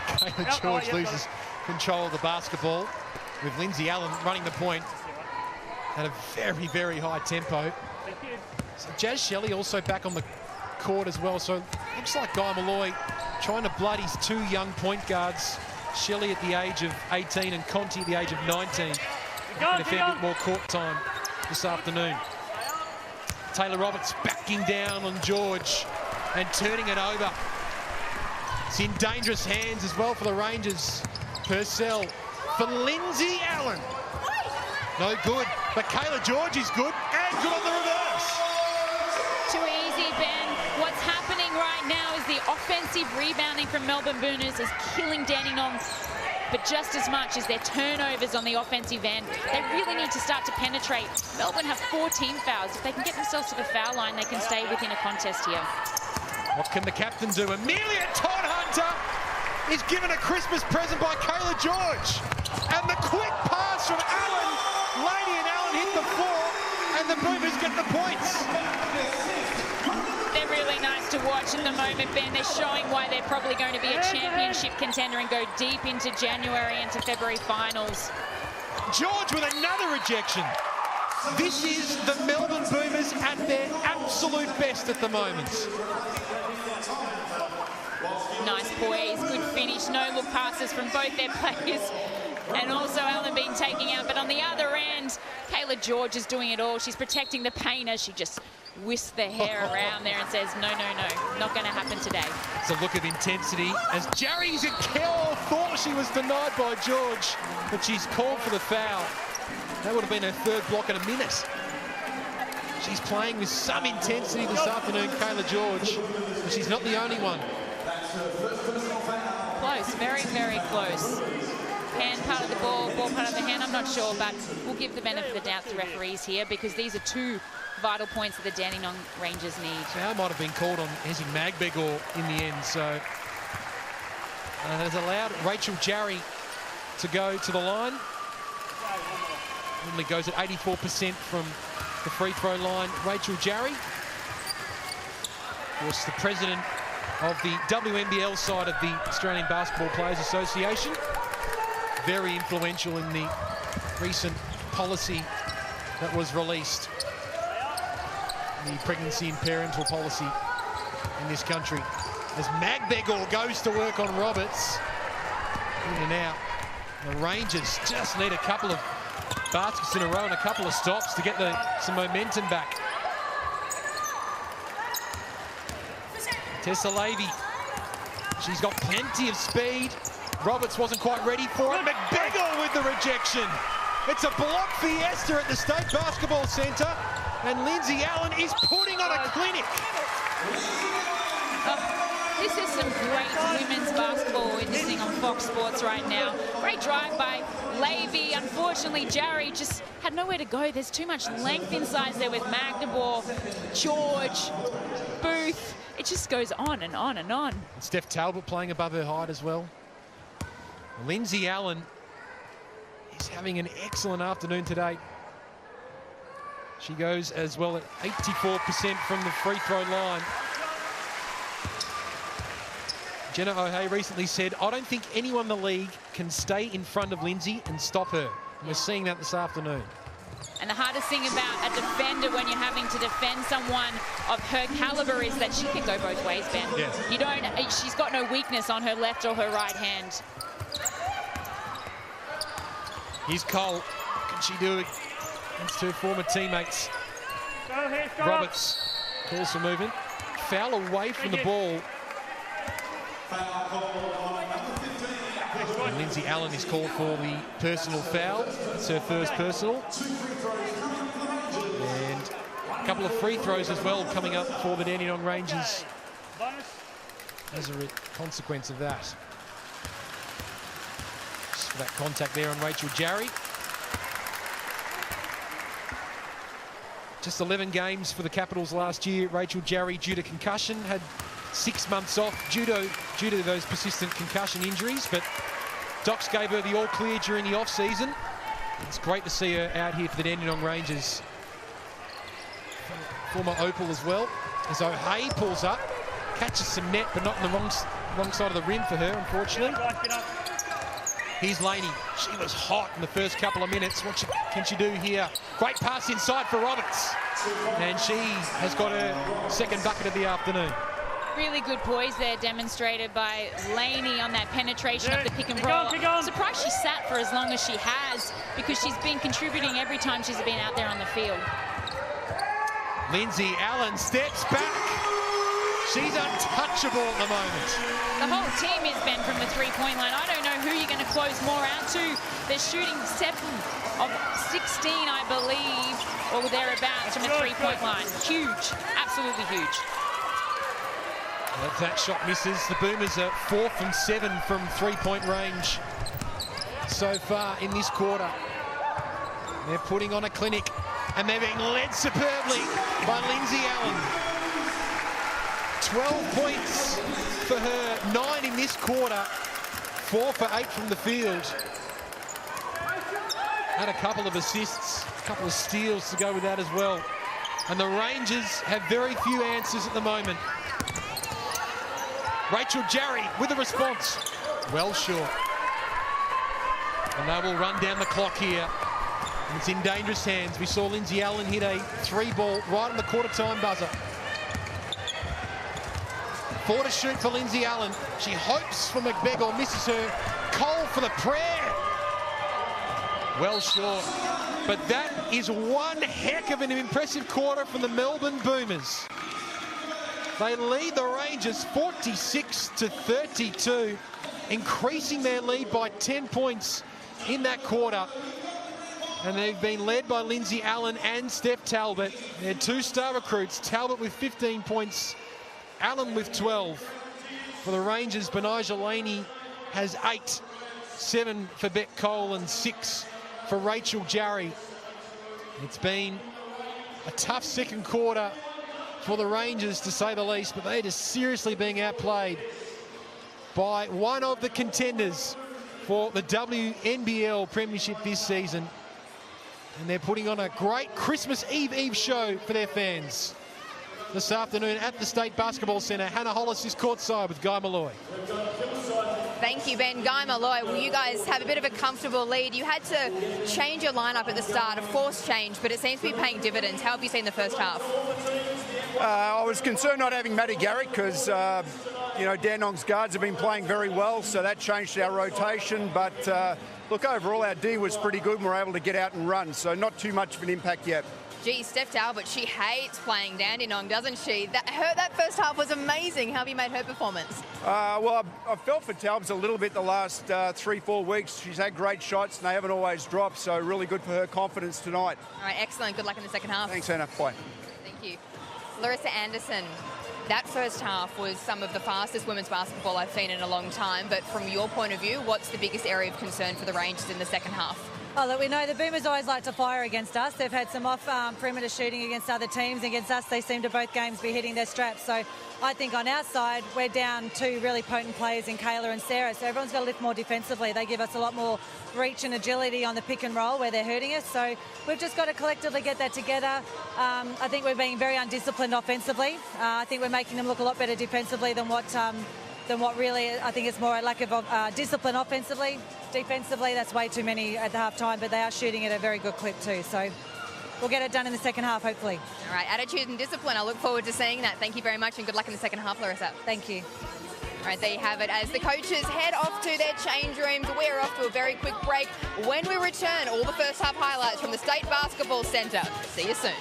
Kayla George loses control of the basketball with Lindsay Allen running the point at a very, very high tempo. So Jazz Shelley also back on the court as well. So looks like Guy Malloy trying to blood his 2 young point guards. Shelley at the age of 18 and Conti at the age of 19. And a fair bit more court time this afternoon. Taylor Roberts backing down on George and turning it over. It's in dangerous hands as well for the Rangers. Purcell for Lindsay Allen. No good, but Kayla George is good, and good on the reverse. Too easy, Ben. What's happening right now is the offensive rebounding from Melbourne Boomers is killing Dandenong, but just as much as their turnovers on the offensive end. They really need to start to penetrate. Melbourne have 14 fouls. If they can get themselves to the foul line, they can stay within a contest here. What can the captain do? Amelia Todd Hunter is given a Christmas present by Kayla George. And the quick pass from Allen. Laney and Allen hit the floor, and the Boomers get the points. They're really nice to watch at the moment, Ben. They're showing why they're probably going to be a championship contender and go deep into January, into February finals. George with another rejection. This is the Melbourne Boomers at their absolute best at the moment. Nice poise, good finish, no look passes from both their players. And also Allen being taken out. But on the other end, Kayla George is doing it all. She's protecting the painter. She just whisks the hair around there and says, no, no, no, not going to happen today. It's a look of intensity as Jerry Zakel thought she was denied by George, but she's called for the foul. That would have been her third block in a minute. She's playing with some intensity this afternoon, Kayla George, but she's not the only one. Close, very, very close. Hand part of the ball part of the hand, I'm not sure, but we'll give the benefit of the doubt to referees here because these are two vital points that the Dandenong Rangers need. Foul might have been called on Hezi Magbegor in the end, so has allowed Rachel Jarry to go to the line. Normally goes at 84% from the free throw line. Rachel Jarry, of course, the president of the WNBL side of the Australian Basketball Players Association. Very influential in the recent policy that was released, the pregnancy and parental policy in this country. As Magbegor goes to work on Roberts, in and out. The Rangers just need a couple of baskets in a row and a couple of stops to get some momentum back. Tessa Levy, she's got plenty of speed. Roberts wasn't quite ready for it. Magbegor with the rejection. It's a block fiesta at the State Basketball Centre, and Lindsay Allen is putting on a clinic. This is some great women's basketball witnessing on Fox Sports right now. Great drive by Levy. Unfortunately, Jarry just had nowhere to go. There's too much length inside there with Magbegor, George, Booth. It just goes on and on and on. And Steph Talbot playing above her height as well. Lindsay Allen is having an excellent afternoon today. She goes as well at 84% from the free throw line. Jenna O'Hay recently said, I don't think anyone in the league can stay in front of Lindsay and stop her. And we're seeing that this afternoon. And the hardest thing about a defender when you're having to defend someone of her caliber is that she can go both ways, Ben. Yes. You don't, she's got no weakness on her left or her right hand. Here's Cole. What can she do against her former teammates? Roberts calls for movement. Foul away from the ball. And Lindsay Allen is called for the personal foul. It's her first personal. And a couple of free throws as well coming up for the Dandenong Rangers as a consequence of that. Just for that contact there on Rachel Jarry. Just 11 games for the Capitals last year. Rachel Jarry, due to concussion, had 6 months off due to those persistent concussion injuries, but Docs gave her the all clear during the off season. It's great to see her out here for the Dandenong Rangers. Former Opal as well. As O'Hay pulls up, catches some net, but not in the wrong side of the rim for her, unfortunately. Here's Laney. She was hot in the first couple of minutes. What can she do here? Great pass inside for Roberts. And she has got her second bucket of the afternoon. Really good poise there demonstrated by Laney on that penetration of the pick and roll. I'm surprised she sat for as long as she has because she's been contributing every time she's been out there on the field. Lindsay Allen steps back. She's untouchable at the moment. The whole team is bent from the three-point line. I don't know who you're going to close more out to. They're shooting 7 of 16, I believe, or thereabouts from the three-point line. Huge, absolutely huge. Well, if that shot misses, the Boomers are 4 from 7 from three-point range so far in this quarter. They're putting on a clinic, and they're being led superbly by Lindsay Allen. 12 points for her, 9 in this quarter, 4 for 8 from the field. Had a couple of assists, a couple of steals to go with that as well. And the Rangers have very few answers at the moment. Rachel Jarry with a response. Well short. And they will run down the clock here. It's in dangerous hands. We saw Lindsay Allen hit a 3-ball right on the quarter-time buzzer. 4 to shoot for Lindsay Allen. She hopes for McBegor, misses her. Cole for the prayer. Well short. But that is one heck of an impressive quarter from the Melbourne Boomers. They lead the Rangers 46 to 32, increasing their lead by 10 points in that quarter. And they've been led by Lindsay Allen and Steph Talbot. They're 2-star recruits. Talbot with 15 points, Allen with 12. For the Rangers, Benijah Laney has 8. 7 for Beck Cole and 6 for Rachel Jarry. It's been a tough second quarter for the Rangers, to say the least, but they're just seriously being outplayed by one of the contenders for the WNBL Premiership this season. And they're putting on a great Christmas Eve show for their fans. This afternoon at the State Basketball Centre, Hannah Hollis is courtside with Guy Malloy. Thank you, Ben. Guy Malloy, well, you guys have a bit of a comfortable lead. You had to change your lineup at the start, a forced change, but it seems to be paying dividends. How have you seen the first half? I was concerned not having Maddie Garrick because, you know, Dandenong's guards have been playing very well, so that changed our rotation. But, look, overall, our D was pretty good and we were able to get out and run, so not too much of an impact yet. Gee, Steph Talbot, she hates playing Dandenong, doesn't she? That first half was amazing. How have you made her performance? Well, I've felt for Talbot a little bit the last 3-4 weeks. She's had great shots and they haven't always dropped, so really good for her confidence tonight. All right, excellent. Good luck in the second half. Thanks, Hannah. Bye. Thank you. Larissa Anderson, that first half was some of the fastest women's basketball I've seen in a long time, but from your point of view, what's the biggest area of concern for the Rangers in the second half? Oh, look, we know the Boomers always like to fire against us. They've had some off perimeter shooting against other teams. Against us, they seem to both games be hitting their straps. So I think on our side, we're down 2 really potent players in Kayla and Sarah. So everyone's got to lift more defensively. They give us a lot more reach and agility on the pick and roll where they're hurting us. So we've just got to collectively get that together. I think we're being very undisciplined offensively. I think we're making them look a lot better defensively than what really, I think it's more a lack of discipline offensively. Defensively, that's way too many at the half-time, but they are shooting at a very good clip too. So we'll get it done in the second half, hopefully. All right, attitude and discipline. I look forward to seeing that. Thank you very much and good luck in the second half, Larissa. Thank you. All right, there you have it. As the coaches head off to their change rooms, we're off to a very quick break. When we return, all the first half highlights from the State Basketball Centre. See you soon.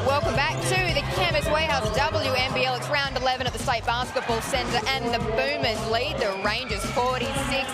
Welcome back to the Chemist Warehouse WNBL. It's round 11 at the State Basketball Centre and the Boomers lead the Rangers 46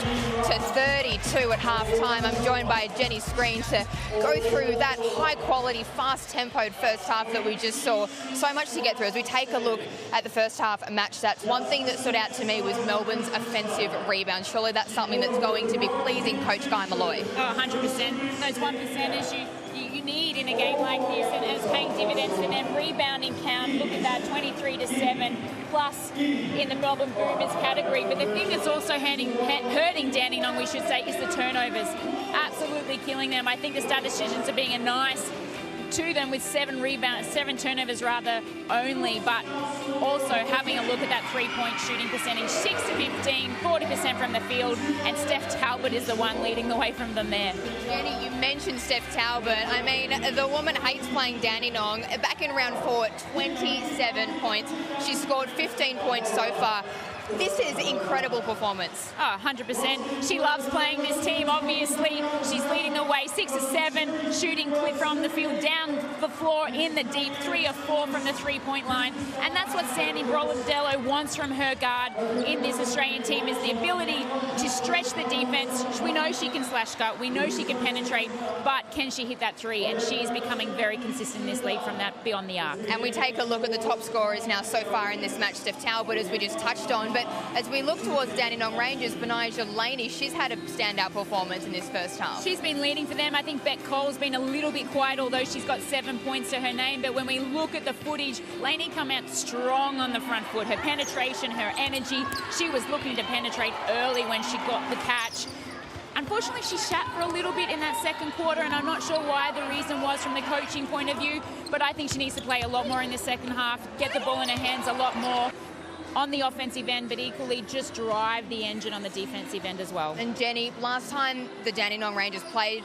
to 32 at half-time. I'm joined by Jenny Screen to go through that high-quality, fast-tempoed first half that we just saw. So much to get through. As we take a look at the first half match stats, one thing that stood out to me was Melbourne's offensive rebound. Surely that's something that's going to be pleasing Coach Guy Malloy. Oh, 100%. Those 1%ers you need in a game like this, and it's paying dividends for them. Rebounding count, look at that, 23-7 plus in the Melbourne Boomers category. But the thing that's also hurting Dandenong, we should say, is the turnovers. Absolutely killing them. I think the statisticians are being nice to them with 7 turnovers rather only, but also having a look at that 3-point shooting percentage, 6 to 15, 40% from the field, and Steph Talbot is the one leading the way from them there. Jenny, you mentioned Steph Talbot. I mean, the woman hates playing Dandenong. Back in round 4, 27 points. She's scored 15 points so far. This is incredible performance. Oh, 100%. She loves playing this team, obviously. She's leading the way, 6 of 7, shooting from the field, down the floor in the deep, 3 of 4 from the 3-point line. And that's what Sandy Brolandello wants from her guard in this Australian team, is the ability to stretch the defense. We know she can slash cut, we know she can penetrate, but can she hit that 3? And she's becoming very consistent in this league from that beyond the arc. And we take a look at the top scorers now so far in this match, Steph Talbot, as we just touched on. But as we look towards Dandenong Rangers, Benijah Laney, she's had a standout performance in this first half. She's been leading for them. I think Beck Cole's been a little bit quiet, although she's got 7 points to her name. But when we look at the footage, Laney come out strong on the front foot. Her penetration, her energy. She was looking to penetrate early when she got the catch. Unfortunately, she shat for a little bit in that second quarter, and I'm not sure why the reason was from the coaching point of view, but I think she needs to play a lot more in the second half, get the ball in her hands a lot more. on the offensive end, but equally just drive the engine on the defensive end as well. And Jenny, last time the Dandenong Rangers played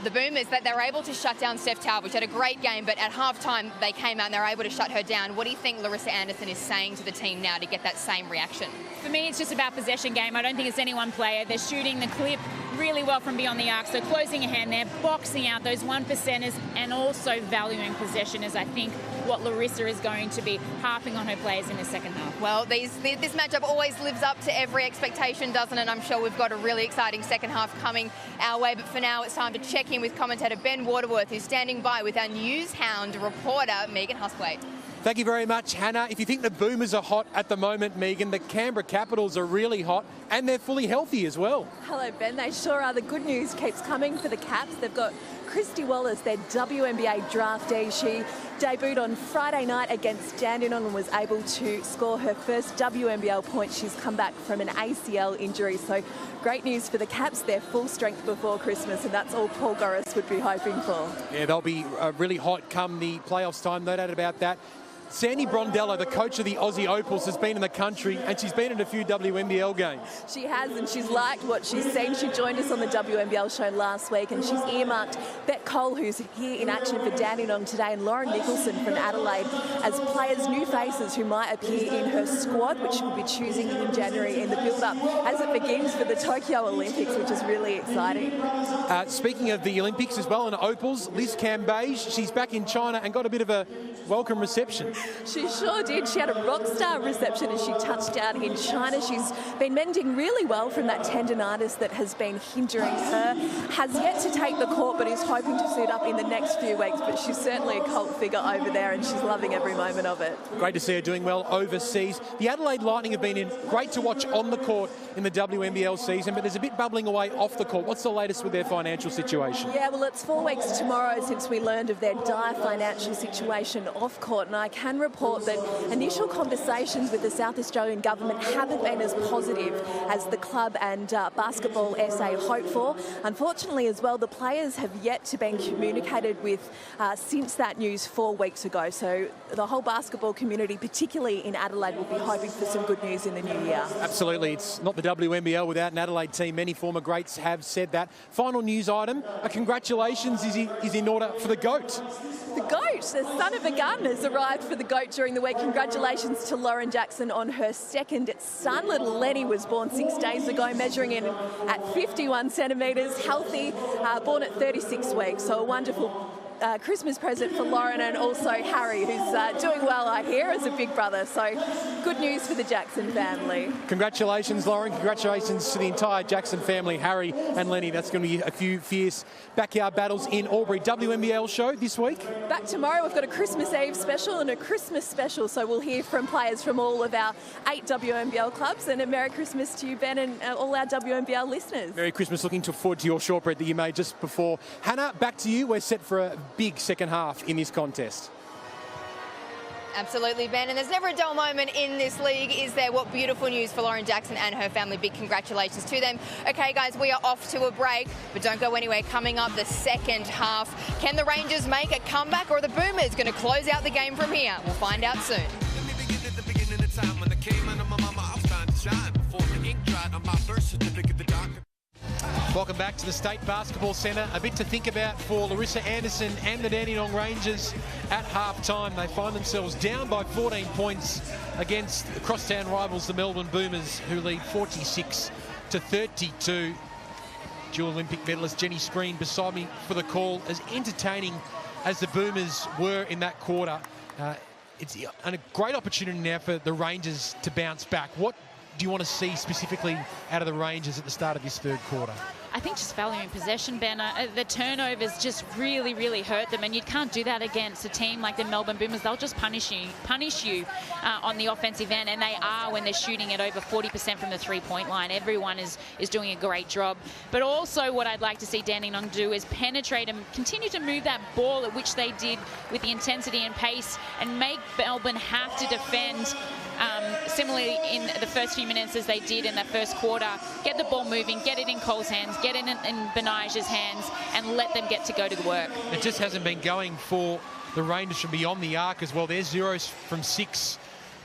the Boomers, that they were able to shut down Steph Talbot, which had a great game, but at halftime they came out and they were able to shut her down. What do you think Larissa Anderson is saying to the team now to get that same reaction? For me, it's just about possession game. I don't think it's any one player. They're shooting the clip really well from beyond the arc, so closing a hand there, boxing out those 1%ers, and also valuing possession is, I think, what Larissa is going to be harping on her players in the second half. Well, this matchup always lives up to every expectation, doesn't it? I'm sure we've got a really exciting second half coming our way, but for now it's time to check in with commentator Ben Waterworth, who's standing by with our news hound reporter, Megan Husthwaite. Thank you very much, Hannah. If you think the Boomers are hot at the moment, Megan, the Canberra Capitals are really hot and they're fully healthy as well. Hello, Ben. They sure are. The good news keeps coming for the Caps. They've got Christy Wallace, their WNBA draftee. She debuted on Friday night against Dandenong and was able to score her first WNBL point. She's come back from an ACL injury, so great news for the Caps. They're full strength before Christmas, and that's all Paul Goris would be hoping for. Yeah, they'll be really hot come the playoffs time, no doubt about that. Sandy Brondello, the coach of the Aussie Opals, has been in the country and she's been in a few WNBL games. She has, and she's liked what she's seen. She joined us on the WNBL show last week, and she's earmarked Bet Cole, who's here in action for Dandenong today, and Lauren Nicholson from Adelaide as players, new faces who might appear in her squad, which she'll be choosing in January in the build-up as it begins for the Tokyo Olympics, which is really exciting. Speaking of the Olympics as well, and Opals, Liz Cambage, she's back in China and got a bit of a welcome reception. She sure did. She had a rock star reception as she touched down in China. She's been mending really well from that tendinitis that has been hindering her. Has yet to take the court, but is hoping to suit up in the next few weeks. But she's certainly a cult figure over there, and she's loving every moment of it. Great to see her doing well overseas. The Adelaide Lightning have been great to watch on the court in the WNBL season, but there's a bit bubbling away off the court. What's the latest with their financial situation? Yeah, well, it's 4 weeks tomorrow since we learned of their dire financial situation off court, and I can report that initial conversations with the South Australian government haven't been as positive as the club and Basketball SA hoped for. Unfortunately as well, the players have yet to been communicated with since that news 4 weeks ago. So the whole basketball community, particularly in Adelaide, will be hoping for some good news in the new year. Absolutely. It's not the WNBL without an Adelaide team. Many former greats have said that. Final news item, a congratulations is in order for the GOAT. The GOAT, the son of a gun, has arrived for the GOAT during the week. Congratulations to Lauren Jackson on her second son. Little Lenny was born 6 days ago, measuring in at 51 centimetres, healthy, born at 36 weeks. So a wonderful Christmas present for Lauren, and also Harry, who's doing well, I hear, as a big brother. So good news for the Jackson family. Congratulations, Lauren. Congratulations to the entire Jackson family, Harry and Lenny. That's going to be a few fierce backyard battles in Albury. WNBL show this week? Back tomorrow. We've got a Christmas Eve special and a Christmas special, so we'll hear from players from all of our 8 WNBL clubs. And a Merry Christmas to you, Ben, and all our WNBL listeners. Merry Christmas. Looking forward to your shortbread that you made just before. Hannah, back to you. We're set for a big second half in this contest. Absolutely, Ben. And there's never a dull moment in this league, is there? What beautiful news for Lauren Jackson and her family. Big congratulations to them. Okay, guys, we are off to a break, but don't go anywhere. Coming up, the second half. Can the Rangers make a comeback, or are the Boomers going to close out the game from here? We'll find out soon. Welcome back to the State Basketball Centre. A bit to think about for Larissa Anderson and the Dandenong Rangers at half-time. They find themselves down by 14 points against the crosstown rivals, the Melbourne Boomers, who lead 46-32. Dual Olympic medalist Jenny Screen beside me for the call. As entertaining as the Boomers were in that quarter, it's a great opportunity now for the Rangers to bounce back. What do you want to see specifically out of the Rangers at the start of this third quarter? I think just valuing possession, Ben. The turnovers just really, really hurt them, and you can't do that against a team like the Melbourne Boomers. They'll just punish you on the offensive end, and they are when they're shooting at over 40% from the three-point line. Everyone is doing a great job. But also what I'd like to see Dandenong do is penetrate and continue to move that ball, at which they did with the intensity and pace, and make Melbourne have to defend similarly in the first few minutes as they did in that first quarter. Get the ball moving, get it in Cole's hands, get it in Benaja's hands, and let them get to go to the work. It just hasn't been going for the Rangers from beyond the arc as well. They're 0 from 6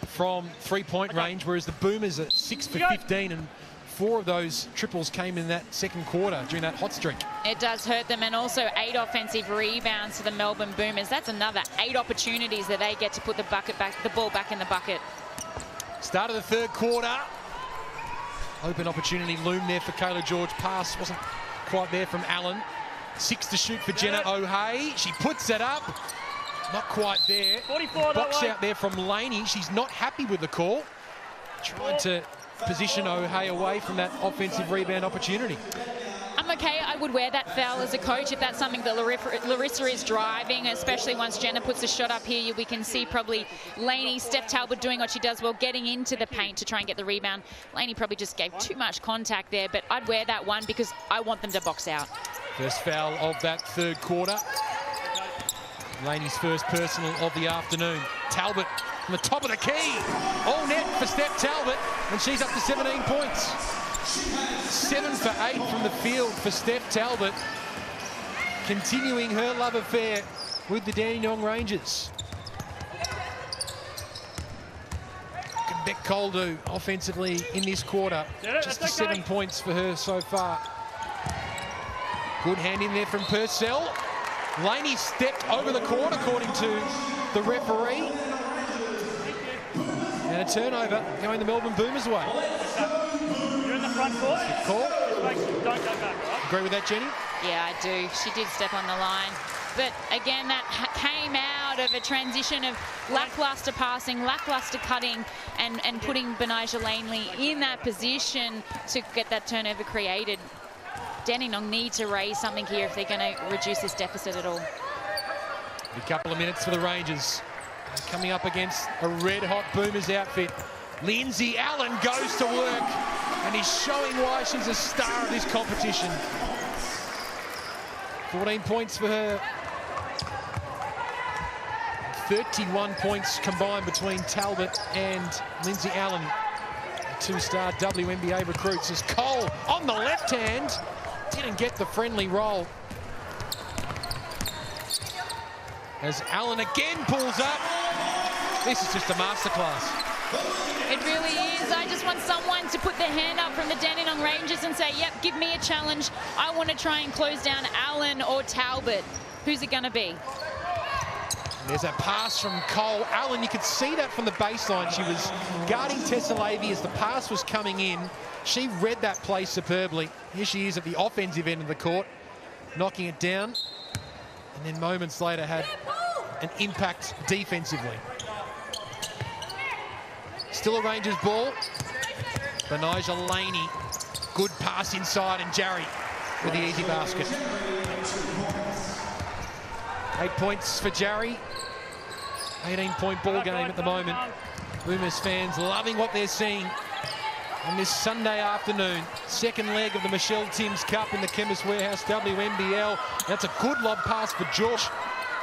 from three-point range, whereas the Boomers are 6 for 15, and 4 of those triples came in that second quarter during that hot streak. It does hurt them, and also 8 offensive rebounds for the Melbourne Boomers. That's another 8 opportunities that they get to put the ball back in the bucket. Start of the third quarter. Open opportunity loomed there for Kayla George. Pass wasn't quite there from Allen. 6 to shoot for Jenna O'Hay. She puts it up. Not quite there. 44, box out there from Laney. She's not happy with the call. Tried to position O'Hay away from that offensive rebound opportunity. I'm okay. I would wear that foul as a coach if that's something that Larissa is driving, especially once Jenna puts a shot up here. We can see probably Laney, Steph Talbot doing what she does well, getting into the paint to try and get the rebound. Laney probably just gave too much contact there, but I'd wear that one because I want them to box out. First foul of that third quarter. Laney's first personal of the afternoon. Talbot on the top of the key. All net for Steph Talbot, and she's up to 17 points. 7 for 8 from the field for Steph Talbot, continuing her love affair with the Dandenong Rangers. Beck Coldu offensively in this quarter, just 7 points for her so far. Good hand in there from Purcell. Laney stepped over the court according to the referee. And a turnover going the Melbourne Boomers' way. You're in the front court. Good call. Don't go back, right? Agree with that, Jenny? Yeah, I do. She did step on the line. But again, that came out of a transition of lackluster passing, lackluster cutting, and putting Benijah Laney in that position to get that turnover created. Dandenong need to raise something here if they're going to reduce this deficit at all. A couple of minutes for the Rangers. Coming up against a red-hot Boomers outfit. Lindsay Allen goes to work and is showing why she's a star of this competition. 14 points for her. 31 points combined between Talbot and Lindsay Allen. 2-star WNBA recruits as Cole on the left hand. Didn't get the friendly roll. As Allen again pulls up. This is just a masterclass. It really is. I just want someone to put their hand up from the Dandenong Rangers and say, yep, give me a challenge. I want to try and close down Allen or Talbot. Who's it going to be? There's a pass from Cole. Allen, you could see that from the baseline. She was guarding Tessa Lavey as the pass was coming in. She read that play superbly. Here she is at the offensive end of the court, knocking it down. And then moments later had an impact defensively. Still a Rangers ball. Benijah Laney. Good pass inside, and Jarry with the easy basket. 8 points for Jarry. 18-point ball game at the moment. Boomers fans loving what they're seeing on this Sunday afternoon. Second leg of the Michelle Timms Cup in the Chemist Warehouse WNBL. That's a good lob pass for Josh.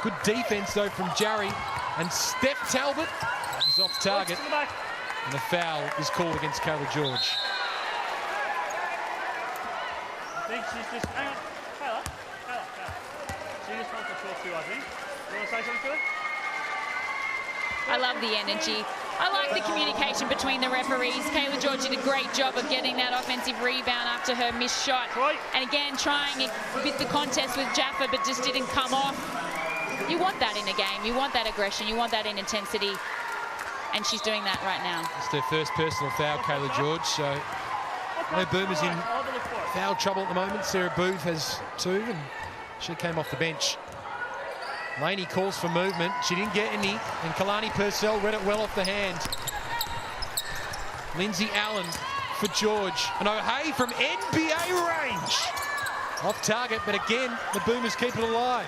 Good defense, though, from Jarry. And Steph Talbot is off target. And the foul is called against Kayla George. I think she's just... Hang on. Kayla. She just wants to talk to you, I think. You want to say something to her? I love the energy. I like the communication between the referees. Kayla George did a great job of getting that offensive rebound after her missed shot. And again, trying with the contest with Jaffa, but just didn't come off. You want that in a game. You want that aggression. You want that in intensity. And she's doing that right now. It's their first personal foul, Kayla George. So no Boomers in foul trouble at the moment. Sarah Booth has 2, and she came off the bench. Laney calls for movement. She didn't get any, and Kalani Purcell read it well off the hand. Lindsay Allen for George. And O'Hay from NBA range. Off target, but again, the Boomers keep it alive.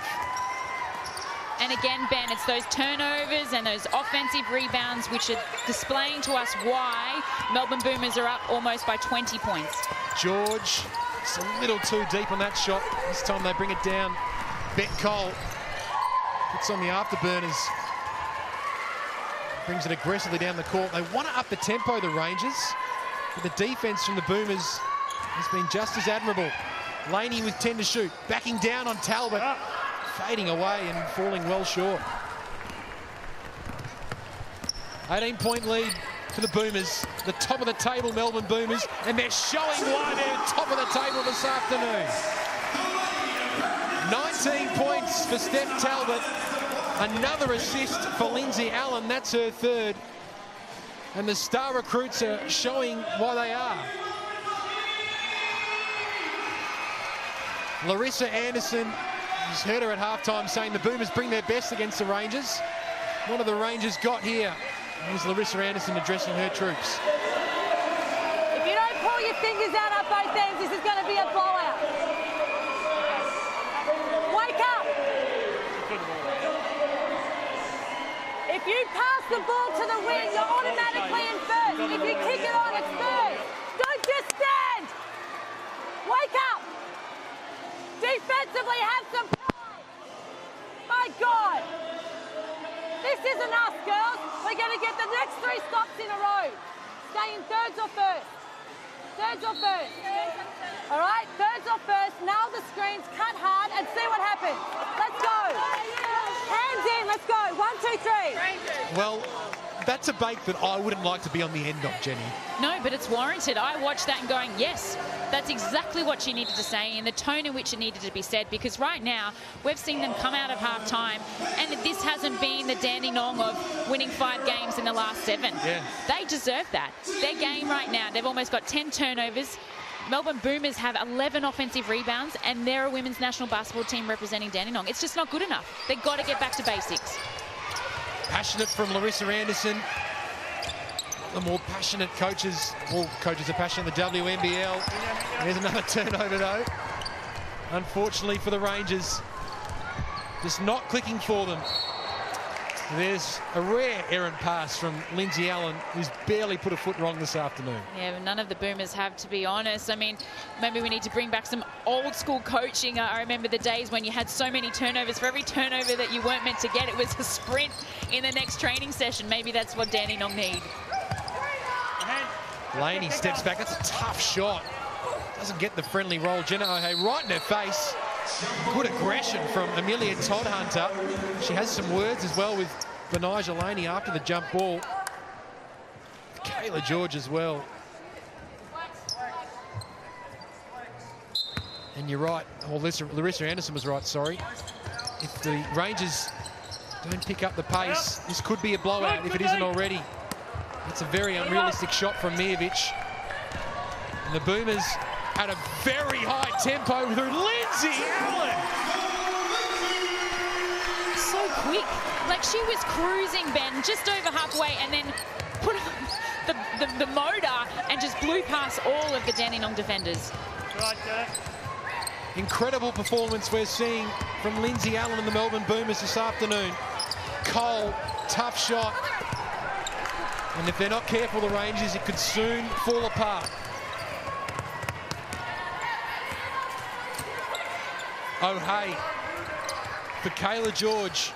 And again, Ben, it's those turnovers and those offensive rebounds which are displaying to us why Melbourne Boomers are up almost by 20 points. George, it's a little too deep on that shot. This time they bring it down. Beck Cole puts on the afterburners. Brings it aggressively down the court. They want to up the tempo, the Rangers. But the defense from the Boomers has been just as admirable. Laney with 10 to shoot. Backing down on Talbot. Fading away and falling well short. 18-point lead for the Boomers, the top of the table Melbourne Boomers, and they're showing why they're top of the table this afternoon. 19 points for Steph Talbot, another assist for Lindsay Allen, that's her third. And the star recruits are showing why they are. Larissa Anderson, you just heard her at halftime saying the Boomers bring their best against the Rangers. One of the Rangers got here. Here's Larissa Anderson addressing her troops. If you don't pull your fingers out at both ends, this is going to be a blowout. Wake up! If you pass the ball to the wing, you're automatically in first. If you kick it on, it's third. Don't just stand! Wake up! Defensively, have some pride! My God! This isn't us, girls. We're going to get the next 3 stops in a row. Stay in thirds or first. Thirds or first. All right, thirds or first. Nail the screens, cut hard, and see what happens. Let's go. Hands in, let's go. 1, 2, 3. Well, that's a bait that I wouldn't like to be on the end of, Jenny. No, but it's warranted. I watched that and going, yes, that's exactly what she needed to say and the tone in which it needed to be said, because right now we've seen them come out of half-time and this hasn't been the Dandenong of winning 5 games in the last 7. Yeah. They deserve that. Their game right now, they've almost got 10 turnovers. Melbourne Boomers have 11 offensive rebounds and they're a women's national basketball team representing Dandenong. It's just not good enough. They've got to get back to basics. Passionate from Larissa Anderson. The more passionate coaches, all coaches are passionate in the WNBL. There's another turnover though. Unfortunately for the Rangers, just not clicking for them. There's a rare errant pass from Lindsay Allen, who's barely put a foot wrong this afternoon. Yeah, but none of the Boomers have, to be honest. I mean, maybe we need to bring back some old school coaching. I remember the days when you had so many turnovers. For every turnover that you weren't meant to get, it was a sprint in the next training session. Maybe that's what Dandenong need. Laney steps back. That's a tough shot. Doesn't get the friendly roll. Jenna O'Hay right in her face. Good aggression from Amelia Todd-Hunter. She has some words as well with Benijah Laney after the jump ball. Kayla George as well. And you're right. Well, Larissa Anderson was right, sorry. If the Rangers don't pick up the pace, this could be a blowout if it isn't already. It's a very unrealistic shot from Mijovic. And the Boomers at a very high tempo through Lindsay Allen. So quick. Like, she was cruising, Ben, just over halfway and then put the motor and just blew past all of the Dandenong defenders. Incredible performance we're seeing from Lindsay Allen and the Melbourne Boomers this afternoon. Cole, tough shot. And if they're not careful, the Rangers, it could soon fall apart. O'Hay for Kayla George.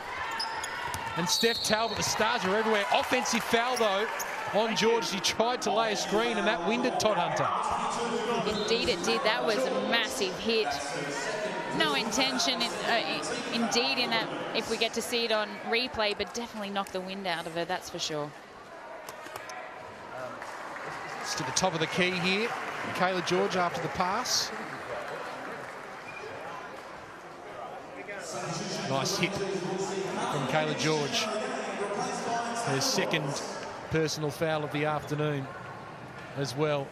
And Steph Talbot, the stars are everywhere. Offensive foul, though, on George. He tried to lay a screen, and that winded Todd-Hunter. Indeed it did. That was a massive hit. No intention, indeed, in that if we get to see it on replay, but definitely knocked the wind out of her, that's for sure. It's to the top of the key here. Kayla George after the pass. Nice hit from Kayla George. Her second personal foul of the afternoon as well.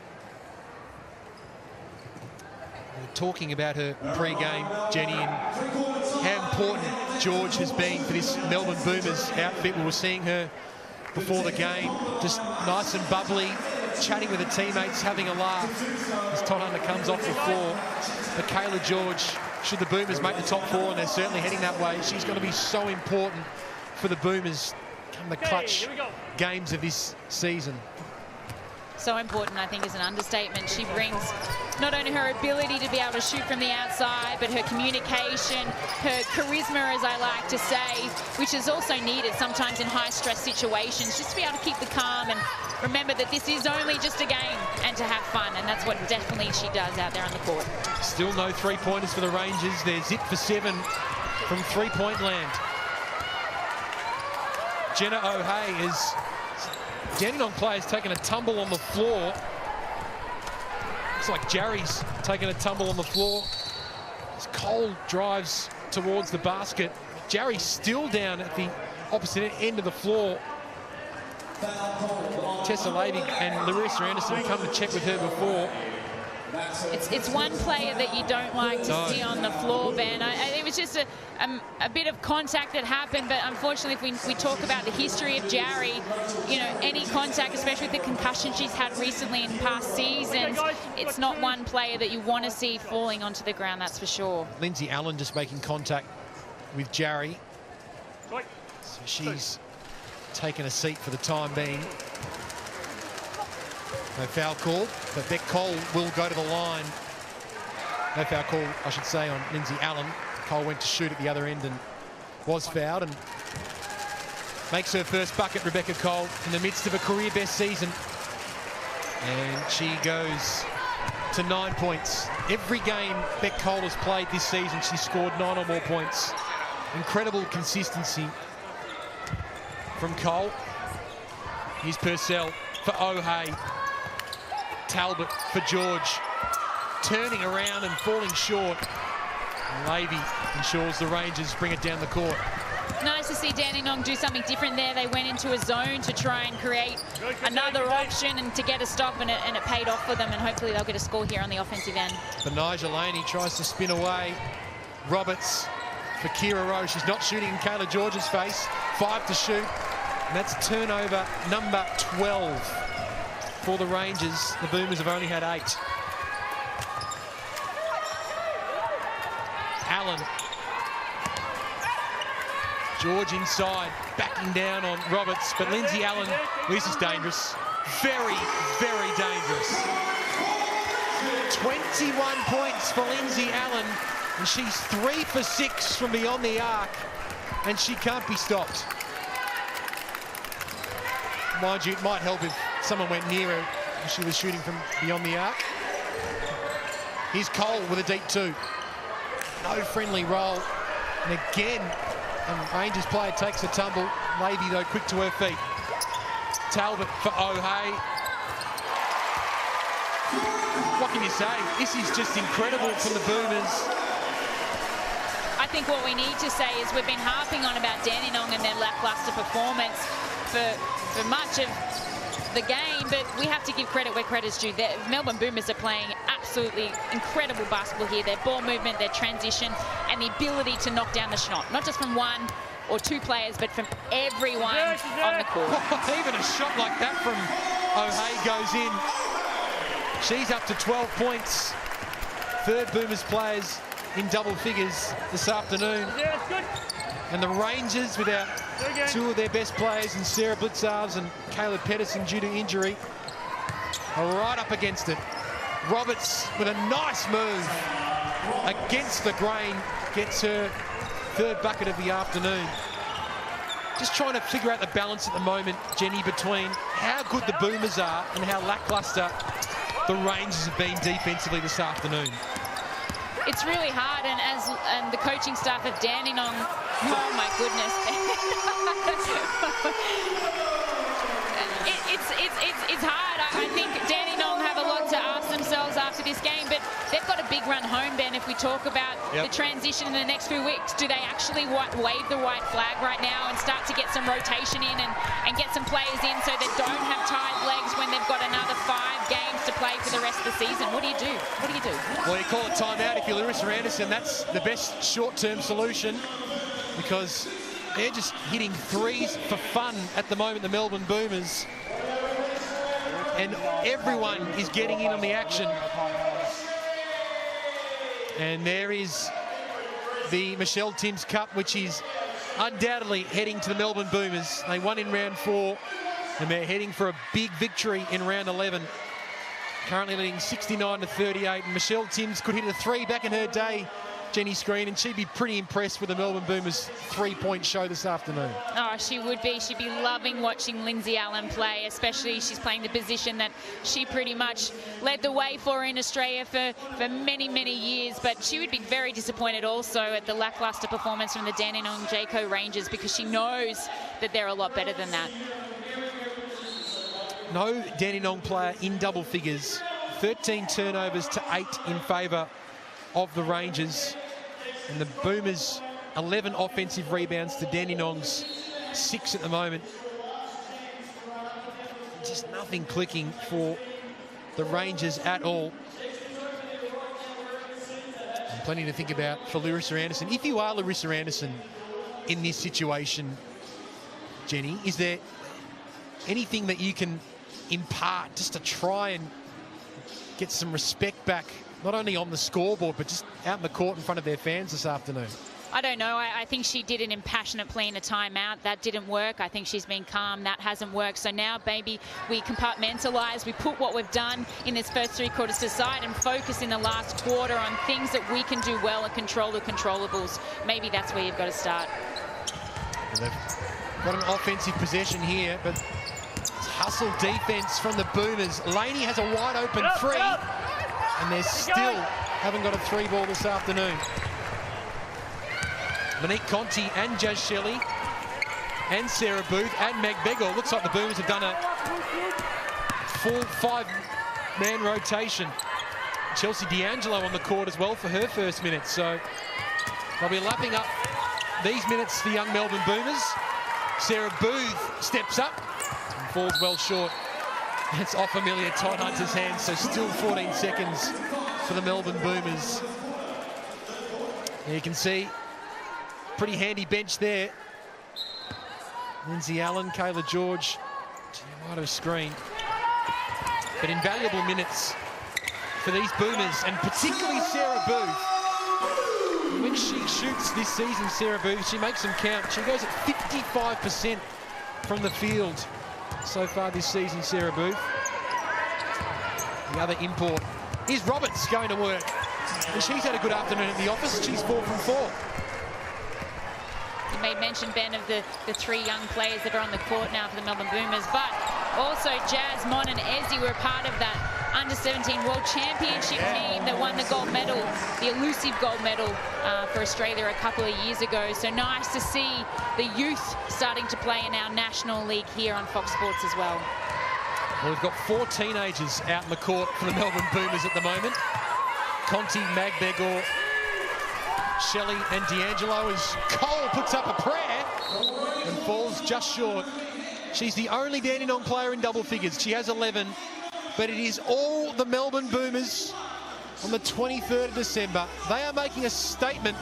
We're talking about her pre-game, Jenny, and how important George has been for this Melbourne Boomers outfit. We were seeing her before the game, just nice and bubbly, chatting with her teammates, having a laugh as Todd-Hunter comes off the floor. But Kayla George, should the Boomers make the top 4, and they're certainly heading that way, she's going to be so important for the Boomers come the clutch games of this season. So important, I think, is an understatement. She brings not only her ability to be able to shoot from the outside, but her communication, her charisma, as I like to say, which is also needed sometimes in high-stress situations, just to be able to keep the calm and remember that this is only just a game and to have fun, and that's what definitely she does out there on the court. Still no three-pointers for the Rangers. They're zipped for 7 from three-point land. Jenna O'Hay is Dandenong players taking a tumble on the floor. Looks like Jarry's taking a tumble on the floor. As Cole drives towards the basket. Jarry's still down at the opposite end of the floor. Tessa Lavey and Larissa Anderson come to check with her before. It's one player that you don't like to see on the floor, Ben. It was just a bit of contact that happened, but unfortunately, if we talk about the history of Jarry, you know, any contact, especially with the concussion she's had recently in past seasons, it's not one player that you want to see falling onto the ground, that's for sure. Lindsay Allen just making contact with Jarry. So she's taken a seat for the time being. No foul call, but Beck Cole will go to the line. No foul call, I should say, on Lindsay Allen. Cole went to shoot at the other end and was fouled, and makes her first bucket, Rebecca Cole, in the midst of a career-best season. And she goes to 9 points. Every game Beck Cole has played this season, she's scored 9 or more points. Incredible consistency from Cole. Here's Purcell for O'Hay. Talbot for George. Turning around and falling short. And Lavey ensures the Rangers bring it down the court. Nice to see Dandenong do something different there. They went into a zone to try and create another option and to get a stop, and it paid off for them, and hopefully they'll get a score here on the offensive end. Benija Laney tries to spin away. Roberts for Kira Rowe. She's not shooting in Kayla George's face. 5 to shoot. And that's turnover number 12 for the Rangers. The Boomers have only had 8. Allen. George inside, backing down on Roberts, but Lindsay Allen, this is dangerous. Very, very dangerous. 21 points for Lindsay Allen, and she's 3 for 6 from beyond the arc, and she can't be stopped. Mind you, it might help if someone went near her and she was shooting from beyond the arc. Here's Cole with a deep 2. No friendly roll, and again, and Rangers player takes a tumble. Lavey, though, quick to her feet. Talbot for O'Hay. What can you say? This is just incredible from the Boomers. I think what we need to say is we've been harping on about Dandenong and their lackluster performance for much of the game, but we have to give credit where credit's due. The Melbourne Boomers are playing absolutely incredible basketball here. Their ball movement, their transition, and the ability to knock down the shot. Not just from 1 or 2 players, but from everyone on the court. Even a shot like that from O'Hay goes in. She's up to 12 points. Third Boomers players in double figures this afternoon. And the Rangers, without 2 of their best players in Sarah Blitzarves and Caleb Pedersen due to injury, are right up against it. Roberts with a nice move against the grain, gets her 3rd bucket of the afternoon. Just trying to figure out the balance at the moment, Jenny, between how good the Boomers are and how lackluster the Rangers have been defensively this afternoon. It's really hard, and the coaching staff of Dandenong, oh my goodness. It's hard. I think Dandenong have a lot to ask themselves after this game, but they've got a big run home, Ben, if we talk about the transition in the next few weeks. Do they actually wave the white flag right now and start to get some rotation in and get some players in so they don't have tired legs when they've got another 5 games to play for the rest of the season? What do you do? What do you do? Well, you call it timeout if you're Larissa Anderson. That's the best short-term solution, because they're just hitting 3s for fun at the moment, the Melbourne Boomers. And everyone is getting in on the action. And there is the Michelle Timms Cup, which is undoubtedly heading to the Melbourne Boomers. They won in round 4, and they're heading for a big victory in round 11. Currently leading 69-38, and Michelle Timms could hit a 3 back in her day, Jenny Screen, and she'd be pretty impressed with the Melbourne Boomers' 3-point show this afternoon. Oh, she would be. She'd be loving watching Lindsay Allen play, especially she's playing the position that she pretty much led the way for in Australia for many, many years. But she would be very disappointed also at the lackluster performance from the Dandenong Jayco Rangers, because she knows that they're a lot better than that. no Dandenong player in double figures. 13 turnovers to 8 in favour of the Rangers. And the Boomers, 11 offensive rebounds to Dandenong's 6 at the moment. Just nothing clicking for the Rangers at all. And plenty to think about for Larissa Anderson. If you are Larissa Anderson in this situation, Jenny, is there anything that you can impart just to try and get some respect back, not only on the scoreboard, but just out in the court in front of their fans this afternoon? I don't know. I think she did an impassionate plea in a timeout. That didn't work. I think she's been calm. That hasn't worked. So now, maybe we compartmentalise. We put what we've done in this first 3 quarters to side and focus in the last quarter on things that we can do well and control the controllables. Maybe that's where you've got to start. They've got an offensive possession here, but it's hustle defense from the Boomers. Laney has a wide open three, and they still haven't got a 3-ball this afternoon. Monique Conti and Jazz Shelley and Sarah Booth and Meg Begor. Looks like the Boomers have done a full 5-man rotation. Chelsea D'Angelo on the court as well for her first minute. So they'll be lapping up these minutes, the young Melbourne Boomers. Sarah Booth steps up and falls well short. It's off Amelia Todd-Hunter's hands, so still 14 seconds for the Melbourne Boomers. And you can see pretty handy bench there. Lindsay Allen, Kayla George to the right of screen. But invaluable minutes for these Boomers, and particularly Sarah Booth. When she shoots this season, Sarah Booth, she makes them count. She goes at 55% from the field so far this season, Sarah Booth. The other import is Roberts going to work. And she's had a good afternoon at the office. She's 4 from 4. You made mention, Ben, of the 3 young players that are on the court now for the Melbourne Boomers, but also Jazz, Mon and Ezzy were part of that under-17 World Championship team that won the gold medal, the elusive gold medal for Australia a couple of years ago. So nice to see the youth starting to play in our National League here on Fox Sports as well. Well, we've got 4 teenagers out in the court for the Melbourne Boomers at the moment. Conti, Mag Begor, Shelley and D'Angelo, as Cole puts up a prayer and falls just short. She's the only Dandenong player in double figures. She has 11, but it is all the Melbourne Boomers on the 23rd of December. They are making a statement